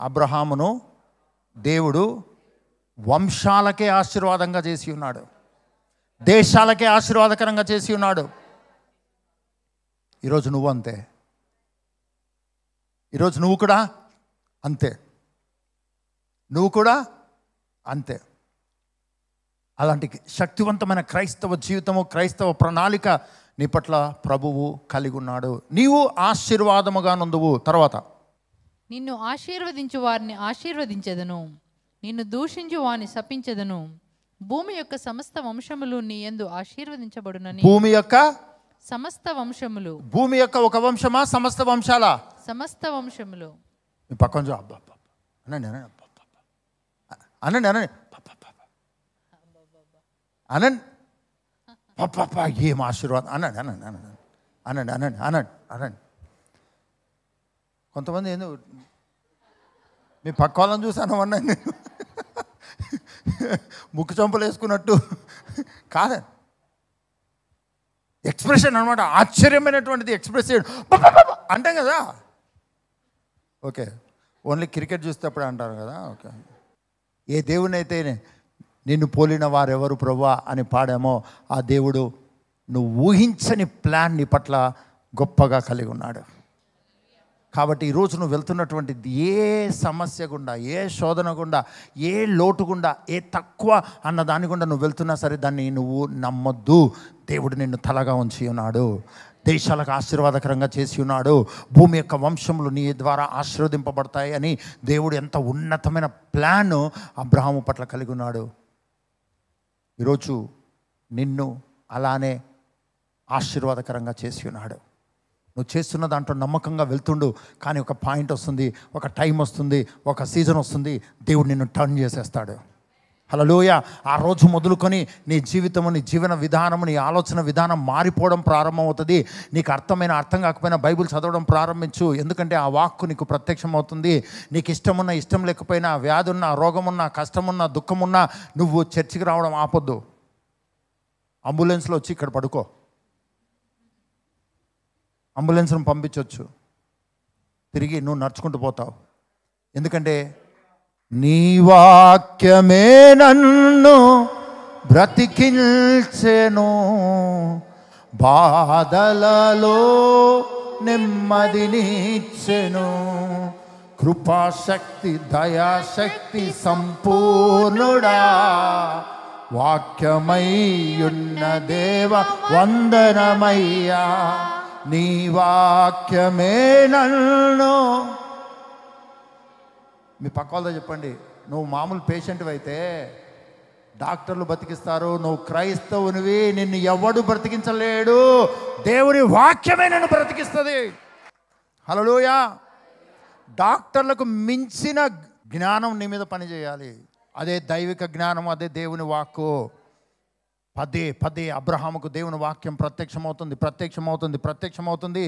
అబ్రహామును దేవుడు వంశాలకే ఆశీర్వాదంగా చేసి ఉన్నాడు, దేశాలకే ఆశీర్వాదకరంగా చేసి ఉన్నాడు. ఈరోజు నువ్వు అంతే. ఈరోజు నువ్వు కూడా అంతే. నువ్వు కూడా అంతే. అలాంటి శక్తివంతమైన క్రైస్తవ జీవితము, క్రైస్తవ ప్రణాళిక నీ పట్ల ప్రభువు కలిగి ఉన్నాడు. నీవు ఆశీర్వాదముగా నుందువు. తర్వాత, నిన్ను ఆశీర్వదించు వారిని ఆశీర్వదించెదను, నిన్ను దూషించు వారిని శపించెదను. భూమి యొక్క సమస్త వంశములు నీ యందు ఆశీర్వదించబడునని. భూమి యొక్క సమస్త వంశములు. భూమి యొక్క ఒక వంశమా? సమస్త వంశాలా? సమస్త వంశములు. మీ పక్కన అబ్బా అనండి అనండి అనండి అనండి అనండి పప్ప ఏం ఆశీర్వాదం అనండి అనండి అనండి అనండి అనండి అనండి అనండి. కొంతమంది ఏందో మీ పక్క వాళ్ళని చూసాను అనండి, ముక్కు చంపలు వేసుకున్నట్టు కాదండి. ఎక్స్ప్రెషన్ అనమాట, ఆశ్చర్యమైనటువంటిది ఎక్స్ప్రెస్ చేయడం అంటాం కదా. ఓకే, ఓన్లీ క్రికెట్ చూసేటప్పుడు అంటారు కదా. ఓకే, ఏ దేవుని అయితే నిన్ను పోలిన వారెవరు ప్రభువా అని పాడామో ఆ దేవుడు నువ్వు ఊహించని ప్లాన్ నీ పట్ల గొప్పగా కలిగి ఉన్నాడు. కాబట్టి ఈరోజు నువ్వు వెళ్తున్నటువంటి ఏ సమస్య గుండా, ఏ శోధన గుండా, ఏ లోటు గుండా, ఏ తక్కువ అన్న దాని గుండా నువ్వు వెళ్తున్నా సరే దాన్ని నువ్వు నమ్మొద్దు. దేవుడు నిన్ను తలగా ఉంచి ఉన్నాడు, దేశాలకు ఆశీర్వాదకరంగా చేసి ఉన్నాడు, భూమి యొక్క వంశములు నీ ద్వారా ఆశీర్వదింపబడతాయి అని దేవుడు ఎంత ఉన్నతమైన ప్లాన్ అబ్రహాము పట్ల కలిగి ఉన్నాడు. ఈరోజు నిన్ను అలానే ఆశీర్వాదకరంగా చేసి ఉన్నాడు. నువ్వు చేస్తున్న దాంట్లో నమ్మకంగా వెళ్తుండు. కానీ ఒక పాయింట్ వస్తుంది, ఒక టైం వస్తుంది, ఒక సీజన్ వస్తుంది, దేవుడు నిన్ను టర్న్ చేసేస్తాడు. హల్లెలూయా. ఆ రోజు మొదలుకొని నీ జీవితము, నీ జీవన విధానము, నీ ఆలోచన విధానం మారిపోవడం ప్రారంభమవుతుంది. నీకు అర్థం కాకపోయినా బైబిల్ చదవడం ప్రారంభించు. ఎందుకంటే ఆ వాక్కు నీకు ప్రత్యక్షం అవుతుంది. నీకు ఇష్టమున్నా ఇష్టం లేకపోయినా, వ్యాధి ఉన్నా, రోగమున్నా, కష్టమున్నా, దుఃఖమున్నా నువ్వు చర్చికి రావడం ఆపొద్దు. అంబులెన్స్లో వచ్చి ఇక్కడ పడుకో. అంబులెన్స్ను పంపించవచ్చు, తిరిగి నువ్వు నడుచుకుంటూ పోతావు. ఎందుకంటే నీ వాక్యమే నన్ను బ్రతికించెను, బాధలలో నెమ్మదినిచ్చెను. కృపాశక్తి దయాశక్తి సంపూర్ణుడా, వాక్యమయ్యున్న దేవ వందనమయ్యా. నీ వాక్యమే నన్ను. మీ పక్క వాళ్ళతో చెప్పండి, నువ్వు మామూలు పేషెంట్ అయితే డాక్టర్లు బ్రతికిస్తారు, నువ్వు క్రైస్తవునివి, నిన్ను ఎవడు బ్రతికించలేడు, దేవుని వాక్యమే నిన్ను బ్రతికిస్తుంది. హల్లెలూయా. డాక్టర్లకు మించిన జ్ఞానం నీ మీద పనిచేయాలి. అదే దైవిక జ్ఞానం, అదే దేవుని వాక్కు. పదే పదే అబ్రహాముకు దేవుని వాక్యం ప్రత్యక్షమవుతుంది, ప్రత్యక్షమవుతుంది, ప్రత్యక్షమవుతుంది.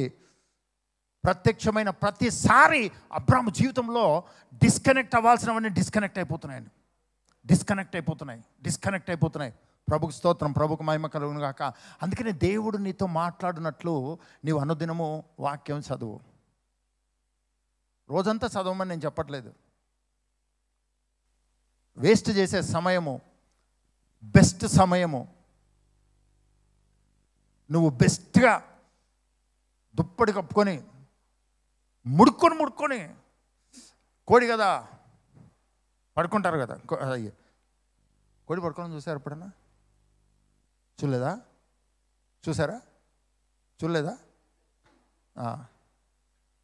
ప్రత్యక్షమైన ప్రతిసారి అబ్రహాము జీవితంలో డిస్కనెక్ట్ అవ్వాల్సినవన్నీ డిస్కనెక్ట్ అయిపోతున్నాయి. ప్రభుకు స్తోత్రం, ప్రభుకు మహిమ కలుగును గాక. అందుకనే దేవుడు నీతో మాట్లాడినట్లు నీవు అనుదినము వాక్యం చదువు. రోజంతా చదవమని నేను చెప్పట్లేదు. వేస్ట్ చేసే సమయము బెస్ట్ సమయము. నువ్వు బెస్ట్గా దుప్పటి కప్పుకొని ముడుక్కొని కోడి కదా పడుకుంటారు కదా, కోడి పడుకోవడం చూసారు ఎప్పుడన్నా? చూడలేదా?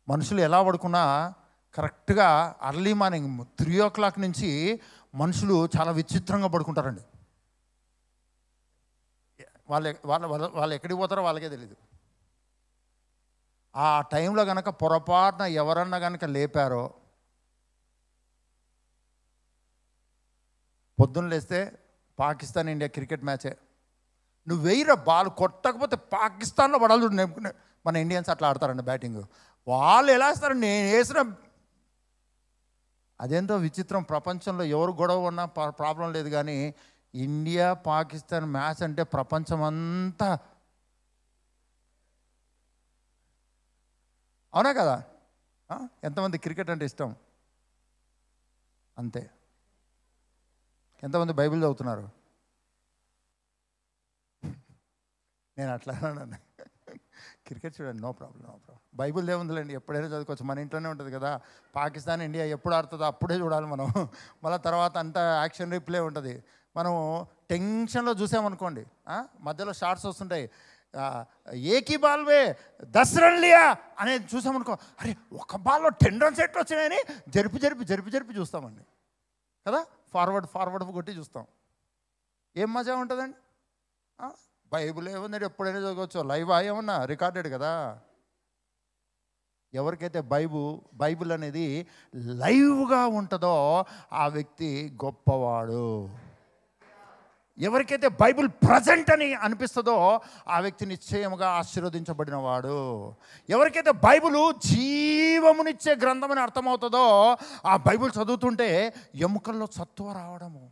మనుషులు ఎలా పడుకున్నా కరెక్ట్గా అర్లీ మార్నింగ్ 3 o'clock నుంచి మనుషులు చాలా విచిత్రంగా పడుకుంటారండి. వాళ్ళు ఎక్కడికి పోతారో వాళ్ళకే తెలియదు. ఆ టైంలో కనుక పొరపాటున ఎవరన్నా కనుక లేపారో, పొద్దున్న లేస్తే పాకిస్తాన్ ఇండియా క్రికెట్ మ్యాచే, నువ్వు వెయ్యిరా బాల్ కొట్టకపోతే పాకిస్తాన్లో పడాలి. మన ఇండియన్స్ అట్లా ఆడతారండి బ్యాటింగ్. వాళ్ళు ఎలా వేస్తారు, నేను వేసిన. అదేంటో విచిత్రం. ప్రపంచంలో ఎవరు గొడవ ఉన్నా ప్రాబ్లం లేదు, కానీ ఇండియా పాకిస్తాన్ మ్యాచ్ అంటే ప్రపంచం అంతా, అవునా కదా? ఎంతమంది క్రికెట్ అంటే ఇష్టం? అంతే. ఎంతమంది బైబిల్ చదువుతున్నారు? నేను అట్లా అన్నాను. క్రికెట్ చూడండి, నో ప్రాబ్లం. బైబిల్ ఏముందిలేండి, ఎప్పుడైనా చదువుకోవచ్చు, మన ఇంట్లోనే ఉంటుంది కదా. పాకిస్తాన్ ఇండియా ఎప్పుడు ఆడుతుందో అప్పుడే చూడాలి మనం. మళ్ళీ తర్వాత అంతా యాక్షన్ రీప్లే ఉంటుంది. మనం టెన్షన్లో చూసామనుకోండి, మధ్యలో షార్ట్స్ వస్తుంటాయి, ఏకీ బాల్వే 10 రన్ లియా అనేది చూసామనుకో, అరే ఒక బాల్లో 10 runs ఎట్లా వచ్చినాయని జరిపి చూస్తామండి కదా. ఫార్వర్డ్ కొట్టి చూస్తాం. ఏం మజా ఉంటుందండి. బైబిల్ ఏముందండి, ఎప్పుడైనా చదవచ్చు. లైవ్ ఏమన్నా రికార్డెడ్ కదా. ఎవరికైతే బైబిల్ అనేది లైవ్గా ఉంటుందో ఆ వ్యక్తి గొప్పవాడు. ఎవరికైతే బైబిల్ ప్రజెంట్ అని అనిపిస్తుందో ఆ వ్యక్తి నిశ్చయముగా ఆశీర్వదించబడినవాడు. ఎవరికైతే బైబిల్ జీవమునిచ్చే గ్రంథం అని అర్థమవుతుందో ఆ బైబిల్ చదువుతుంటే ఎముకల్లో సత్తువ రావడము,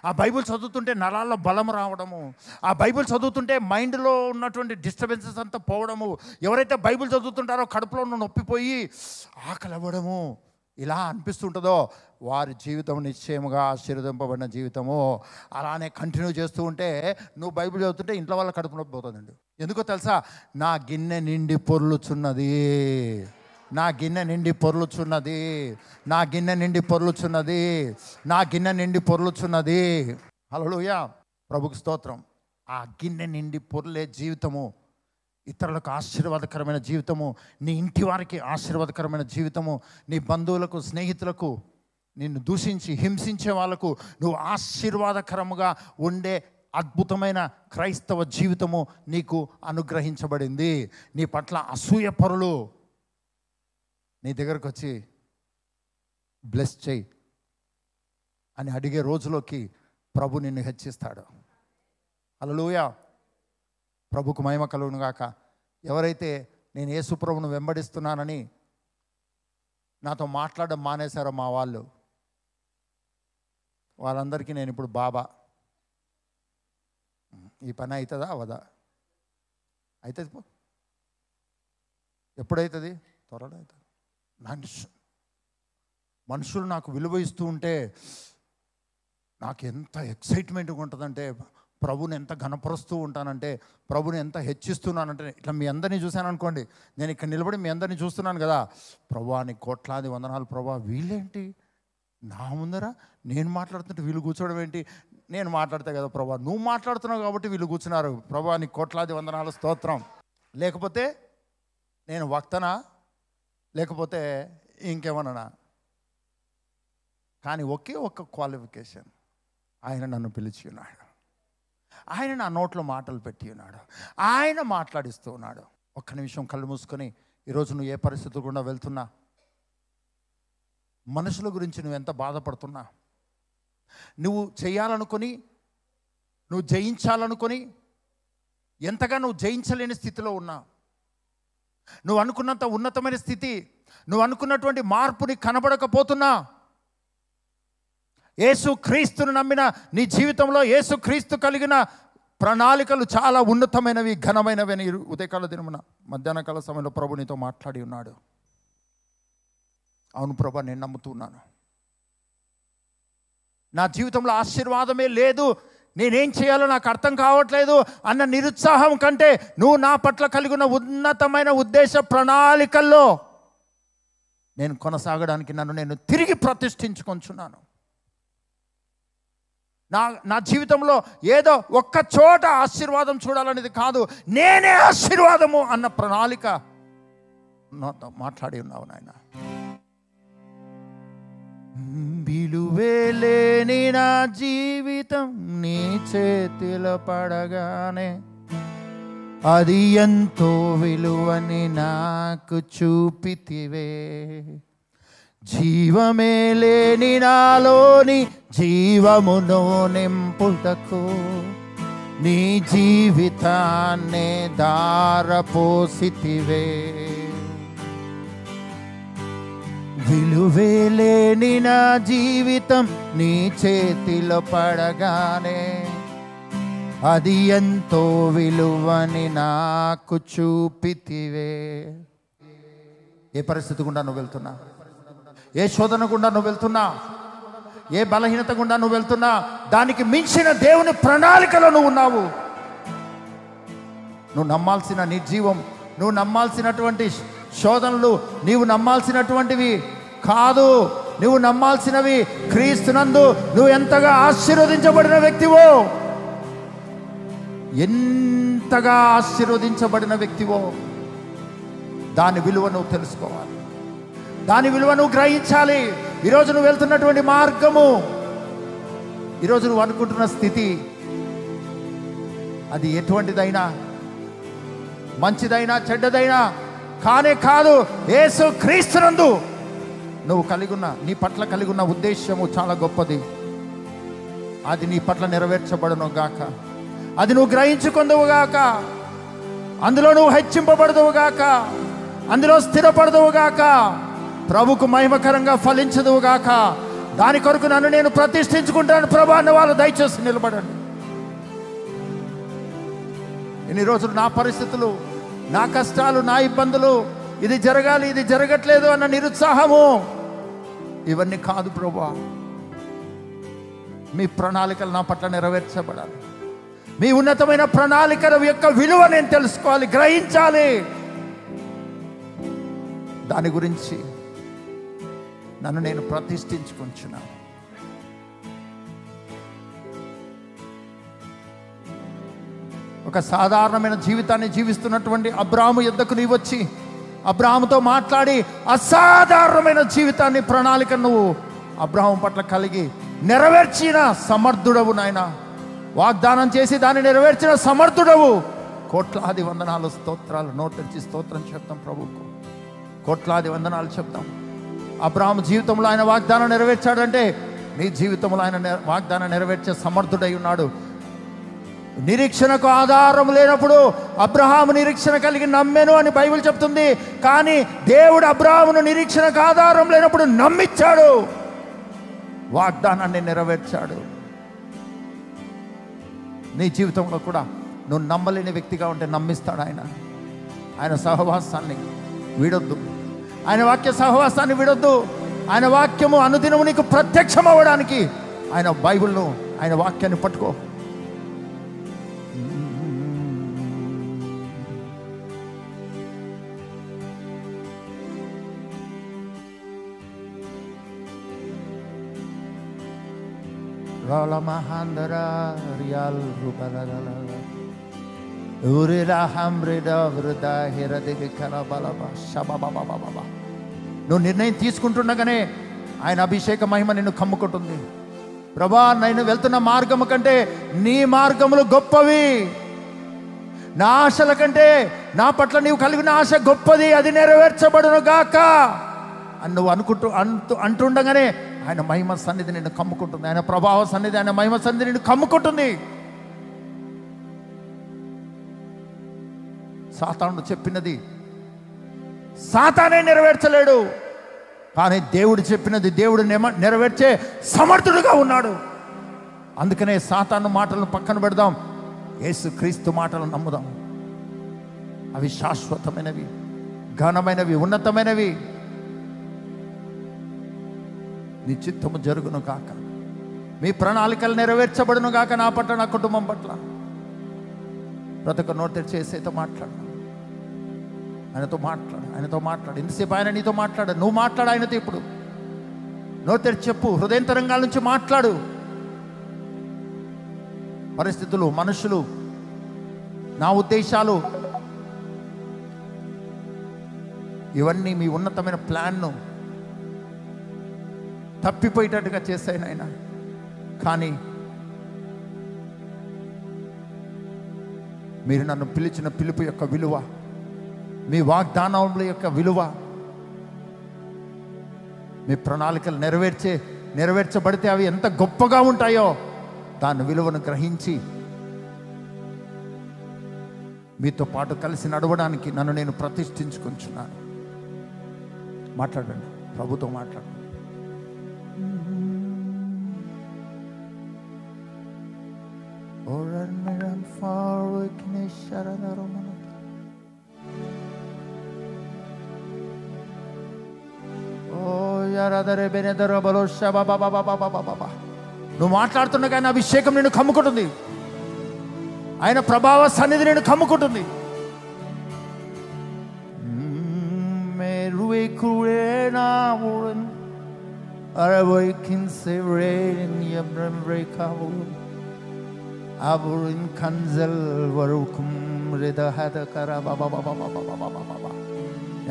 ఆ బైబిల్ చదువుతుంటే నరాల్లో బలం రావడము, ఆ బైబిల్ చదువుతుంటే మైండ్లో ఉన్నటువంటి డిస్టర్బెన్సెస్ అంతా పోవడము, ఎవరైతే బైబిల్ చదువుతుంటారో కడుపులో ఉన్న నొప్పిపోయి ఆకలి అవ్వడము, ఇలా అనిపిస్తుంటుందో వారి జీవితం నిశ్చయముగా ఆశీర్వదింపబడిన జీవితము. అలానే కంటిన్యూ చేస్తూ ఉంటే నువ్వు బైబిల్ చదువుతుంటే ఇంట్లో వాళ్ళ కడుపు నొప్పి పోతుందండి. ఎందుకో తెలుసా? నా గిన్నె నిండి పొర్లుచున్నది, నా గిన్నె నిండి పొర్లుచున్నది, నా గిన్నె నిండి పొర్లుచున్నది, నా గిన్నె నిండి పొర్లుచున్నది. హల్లెలూయా, ప్రభుకు స్తోత్రం. ఆ గిన్నె నిండి పొర్లే జీవితము ఇతరులకు ఆశీర్వాదకరమైన జీవితము, నీ ఇంటి వారికి ఆశీర్వాదకరమైన జీవితము, నీ బంధువులకు స్నేహితులకు, నిన్ను దూషించి హింసించే వాళ్ళకు నువ్వు ఆశీర్వాదకరముగా ఉండే అద్భుతమైన క్రైస్తవ జీవితము నీకు అనుగ్రహించబడింది. నీ పట్ల అసూయ పరులు నీ దగ్గరకు వచ్చి బ్లెస్ చేయి అని అడిగే రోజులోకి ప్రభు నిన్ను హెచ్చిస్తాడు. హల్లెలూయా, ప్రభుకు మహిమ కలుగును గాక. ఎవరైతే నేను యేసు ప్రభువును వెంబడిస్తున్నానని నాతో మాట్లాడడం మానేశారో మా వాళ్ళందరికీ నేను ఇప్పుడు బాబా. ఈ పని అవుతుందా అవదా? అవుతుంది. ఎప్పుడైతుంది? త్వరలో అవుతుంది. మనుషులు నాకు విలువ ఇస్తూ ఉంటే నాకు ఎంత ఎక్సైట్మెంట్గా ఉంటుందంటే, ప్రభుని ఎంత ఘనపరుస్తూ ఉంటానంటే, ప్రభుని ఎంత హెచ్చిస్తున్నానంటే, ఇట్లా మీ అందరినీ చూశాను అనుకోండి, నేను ఇక్కడ నిలబడి మీ అందరినీ చూస్తున్నాను కదా, ప్రభువా నీకు కోట్లాది వందనాలు ప్రభువా. వీళ్ళేంటి నా ముందర నేను మాట్లాడుతుంటే వీళ్ళు కూర్చోవడం ఏంటి? నేను మాట్లాడితే కదా ప్రభువా, నువ్వు మాట్లాడుతున్నావు కాబట్టి వీళ్ళు కూర్చున్నారు. ప్రభువా నీకు కోట్లాది వందనాలు స్తోత్రం. లేకపోతే నేను వక్తనా, లేకపోతే ఇంకేమన్నా. కానీ ఒకే ఒక్క క్వాలిఫికేషన్, ఆయన నన్ను పిలిచి ఉన్నాడు, ఆయన నా నోట్లో మాటలు పెట్టి ఉన్నాడు, ఆయన మాట్లాడిస్తూ ఉన్నాడు. ఒక్క నిమిషం కళ్ళు మూసుకొని, ఈరోజు నువ్వు ఏ పరిస్థితులు గుండా వెళ్తున్నా, మనుషుల గురించి నువ్వు ఎంత బాధపడుతున్నా, నువ్వు చేయాలనుకొని, నువ్వు జయించాలనుకొని ఎంతగా నువ్వు జయించలేని స్థితిలో ఉన్నా, నువ్వు అనుకున్నంత ఉన్నతమైన స్థితి, నువ్వు అనుకున్నటువంటి మార్పుని కనబడకపోతున్నా, యేసుక్రీస్తును నమ్మిన నీ జీవితంలో యేసుక్రీస్తు కలిగిన ప్రణాళికలు చాలా ఉన్నతమైనవి, ఘనమైనవి అని ఉదయకాల దినమున మధ్యాహ్న కాల సమయంలో ప్రభు నీతో మాట్లాడి ఉన్నాడు. అవును ప్రభా, నేను నమ్ముతున్నాను, నా జీవితంలో ఆశీర్వాదమే లేదు, నేనేం చేయాలో నాకు అర్థం కావట్లేదు అన్న నిరుత్సాహం కంటే, నువ్వు నా పట్ల కలిగి ఉన్న ఉన్నతమైన ఉద్దేశ ప్రణాళికల్లో నేను కొనసాగడానికి నన్ను నేను తిరిగి ప్రతిష్ఠించుకొంచున్నాను. నా జీవితంలో ఏదో ఒక్క చోట ఆశీర్వాదం చూడాలనేది కాదు, నేనే ఆశీర్వాదము అన్న ప్రణాళిక నాతో మాట్లాడి ఉన్నావు నాయన. విలువేలేని నా జీవితం నీ చేతిలో పడగానే అది ఎంతో విలువని నాకు చూపితివే. జీవమే లేని నాలోని జీవమును నింపుటకు నీ జీవితాన్నే దారపోసితివే. విలువే లేని నా జీవితం నీ చేతిలో పడగానే అది ఎంతో విలువని నాకు చూపితివే. ఏ పరిస్థితి గుండా నువ్వు వెళ్తున్నా, ఏ శోధన గుండా నువ్వు వెళ్తున్నా, ఏ బలహీనత గుండా నువ్వు వెళ్తున్నా, దానికి మించిన దేవుని ప్రణాళికలో నువ్వు ఉన్నావు. నువ్వు నమ్మాల్సిన నీ జీవం, నువ్వు నమ్మాల్సినటువంటి శోధనలు నీవు నమ్మాల్సినటువంటివి కాదు. నువ్వు నమ్మాల్సినవి క్రీస్తునందు నువ్వు ఎంతగా ఆశీర్వదించబడిన వ్యక్తివో, ఎంతగా ఆశీర్వదించబడిన వ్యక్తివో దాని విలువ నువ్వు తెలుసుకోవాలి, దాని విలువ నువ్వు గ్రహించాలి. ఈరోజు నువ్వు వెళ్తున్నటువంటి మార్గము, ఈరోజు నువ్వు అనుకుంటున్న స్థితి, అది ఎటువంటిదైనా, మంచిదైనా చెడ్డదైనా కానే కాదు. యేసు క్రీస్తునందు నువ్వు నీ పట్ల కలిగి ఉన్న ఉద్దేశము చాలా గొప్పది. అది నీ పట్ల నెరవేర్చబడును గాక, అది నువ్వు గ్రహించుకుందువు గాక, అందులో నువ్వు హెచ్చింపబడదువు గాక, అందులో స్థిరపడదువు గాక, ప్రభుకు మహిమకరంగా ఫలించదువు గాక. దాని కొరకు నన్ను నేను ప్రతిష్ఠించుకుంటాను ప్రభు అన్న వాళ్ళు దయచేసి నిలబడండి. ఇన్ని రోజులు నా పరిస్థితులు, నా కష్టాలు, నా ఇబ్బందులు, ఇది జరగాలి, ఇది జరగట్లేదు అన్న నిరుత్సాహము, ఇవన్నీ కాదు ప్రభువా. మీ ప్రణాళికలు నా పట్ల నెరవేర్చబడాలి. మీ ఉన్నతమైన ప్రణాళికల యొక్క విలువ నేను తెలుసుకోవాలి, గ్రహించాలి. దాని గురించి నన్ను నేను ప్రతిష్ఠించుకుంటున్నాను. ఒక సాధారణమైన జీవితాన్ని జీవిస్తున్నటువంటి అబ్రాహాము యొద్దకు నీవు వచ్చి అబ్రాహాముతో మాట్లాడి అసాధారణమైన జీవితాన్ని, ప్రణాళిక నువ్వు అబ్రాహాము పట్ల కలిగి నెరవేర్చిన సమర్థుడవు నాయన. వాగ్దానం చేసి దాన్ని నెరవేర్చిన సమర్థుడవు. కోట్లాది వందనాలు, స్తోత్రాలు. నోటెరిచి స్తోత్రం చెప్తాం ప్రభువుకు, కోట్లాది వందనాలు చెప్తాం. అబ్రాహాము జీవితంలో ఆయన వాగ్దానం నెరవేర్చాడంటే నీ జీవితంలో ఆయన వాగ్దానం నెరవేర్చే సమర్థుడై ఉన్నాడు. నిరీక్షణకు ఆధారం లేనప్పుడు అబ్రహాము నిరీక్షణ కలిగి నమ్మెను అని బైబిల్ చెప్తుంది. కానీ దేవుడు అబ్రహామును నిరీక్షణకు ఆధారం లేనప్పుడు నమ్మించాడు, వాగ్దానాన్ని నెరవేర్చాడు. నీ జీవితంలో కూడా నువ్వు నమ్మలేని వ్యక్తిగా ఉంటే నమ్మిస్తాడు ఆయన. ఆయన సహవాసాన్ని, విడొద్దు. ఆయన వాక్య సహవాసాన్ని విడొద్దు. ఆయన వాక్యము అనుదినము నీకు ప్రత్యక్షం అవ్వడానికి ఆయన బైబిల్ను, ఆయన వాక్యాన్ని పట్టుకో. నువ్వు నిర్ణయం తీసుకుంటుండగానే ఆయన అభిషేక మహిమ నిన్ను కమ్ముకుంటుంది. ప్రభా, నేను వెళ్తున్న మార్గము కంటే నీ మార్గములు గొప్పవి, నా ఆశల కంటే నా పట్ల నీవు కలిగిన ఆశ గొప్పది, అది నెరవేర్చబడును గాక అని నువ్వు అంటుండగానే ఆయన మహిమ సన్నిధి నిన్ను కమ్ముకుంటుంది. ఆయన ప్రభావ సన్నిధి, ఆయన మహిమ సన్నిధి నిన్ను కమ్ముకుంటుంది. సాతాను చెప్పినది సాతానే నెరవేర్చలేడు, కానీ దేవుడు చెప్పినది దేవుడు నెరవేర్చే సమర్థుడుగా ఉన్నాడు. అందుకనే సాతాను మాటలను పక్కన పెడదాం, యేసుక్రీస్తు మాటలను నమ్ముదాం. అవి శాశ్వతమైనవి, ఘనమైనవి, ఉన్నతమైనవి. నీ చిత్తము జరుగును గాక, మీ ప్రణాళికలు నెరవేర్చబడును గాక, నా పట్ల, నా కుటుంబం పట్ల. ప్రతి ఒక్క నోటి చేసేతో మాట్లాడు, ఆయనతో మాట్లాడు, ఆయనతో మాట్లాడు. ఇంతసేపు ఆయన నీతో మాట్లాడు, నువ్వు మాట్లాడు ఆయనతో. ఇప్పుడు నోటి చెప్పు, హృదయం తరంగాల నుంచి మాట్లాడు. పరిస్థితులు, మనుషులు, నా ఉద్దేశాలు, ఇవన్నీ మీ ఉన్నతమైన ప్లాన్ను తప్పిపోయేటట్టుగా చేశాను ఆయన. కానీ మీరు నన్ను పిలిచిన పిలుపు యొక్క విలువ, మీ వాగ్దానముల యొక్క విలువ, మీ ప్రణాళికలు నెరవేర్చబడితే అవి ఎంత గొప్పగా ఉంటాయో దాని విలువను గ్రహించి మీతో పాటు కలిసి నడవడానికి నన్ను నేను ప్రతిష్ఠించుకుంటున్నాను. మాట్లాడండి, ప్రభుతో మాట్లాడండి. నువ్వు మాట్లాడుతున్నా కానీ అభిషేకం నేను కమ్ముకుంటుంది, ఆయన ప్రభావ సన్నిధి నేను కమ్ముకుంటుంది.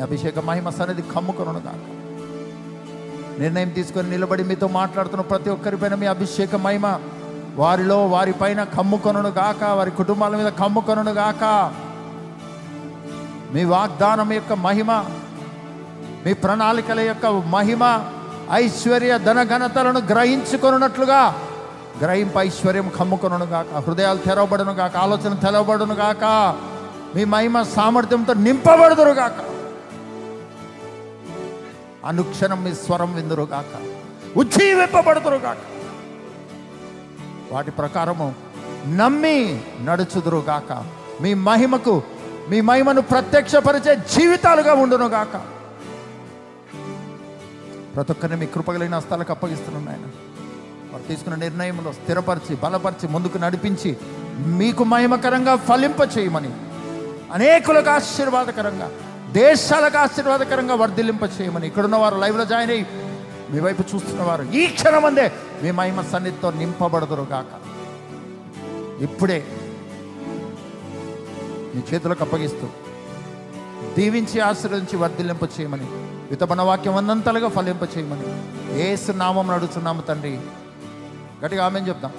అభిషేక మహిమ సన్నిధి కమ్ముకొను గాక. నిర్ణయం తీసుకొని నిలబడి మీతో మాట్లాడుతున్న ప్రతి ఒక్కరిపైన మీ అభిషేక మహిమ వారిలో, వారిపైన కమ్ముకొను గాక, వారి కుటుంబాల మీద కమ్ముకొను గాక. మీ వాగ్దానం యొక్క మహిమ, మీ ప్రణాళికల యొక్క మహిమ, ఐశ్వర్య ధనఘనతలను గ్రహించుకొనున్నట్లుగా గ్రహింపు ఐశ్వర్యం కమ్ముకొను గాక. హృదయాలు తెరవబడును గాక, ఆలోచన తెరవబడును గాక. మీ మహిమ సామర్థ్యంతో నింపబడుదురు గాక. అనుక్షణం మీ స్వరం విందురు గాక, ఉజ్జీవింపబడుదురు గాక. వాటి ప్రకారము నమ్మి నడుచుదురు గాక. మీ మహిమను ప్రత్యక్షపరిచే జీవితాలుగా ఉండును గాక. ప్రతి ఒక్కరిని మీ కృపగలిగిన హస్తాలకు అప్పగిస్తున్నాను ఆయన. వారు తీసుకున్న నిర్ణయంలో స్థిరపరిచి, బలపరిచి, ముందుకు నడిపించి మీకు మహిమకరంగా ఫలింప చేయమని, అనేకులకు ఆశీర్వాదకరంగా, దేశాలకు ఆశీర్వాదకరంగా వర్ధిల్లింప చేయమని. ఇక్కడున్న వారు, లైవ్లో జాయిన్ అయ్యి మీ వైపు చూస్తున్నవారు ఈ క్షణమందే మీ మహిమ సన్నిధితో నింపబడుదురు గాక. ఇప్పుడే మీ చేతులకు అప్పగిస్తూ దీవించి, ఆశీర్వదించి, వర్ధిల్లింప చేయమని, విత్తబడిన వాక్యం వందంతలుగా ఫలింప చేయమని యేసు నామమున అడుగుతున్నాము తండ్రి. గట్టిగా ఆమేన్ చెప్దాం.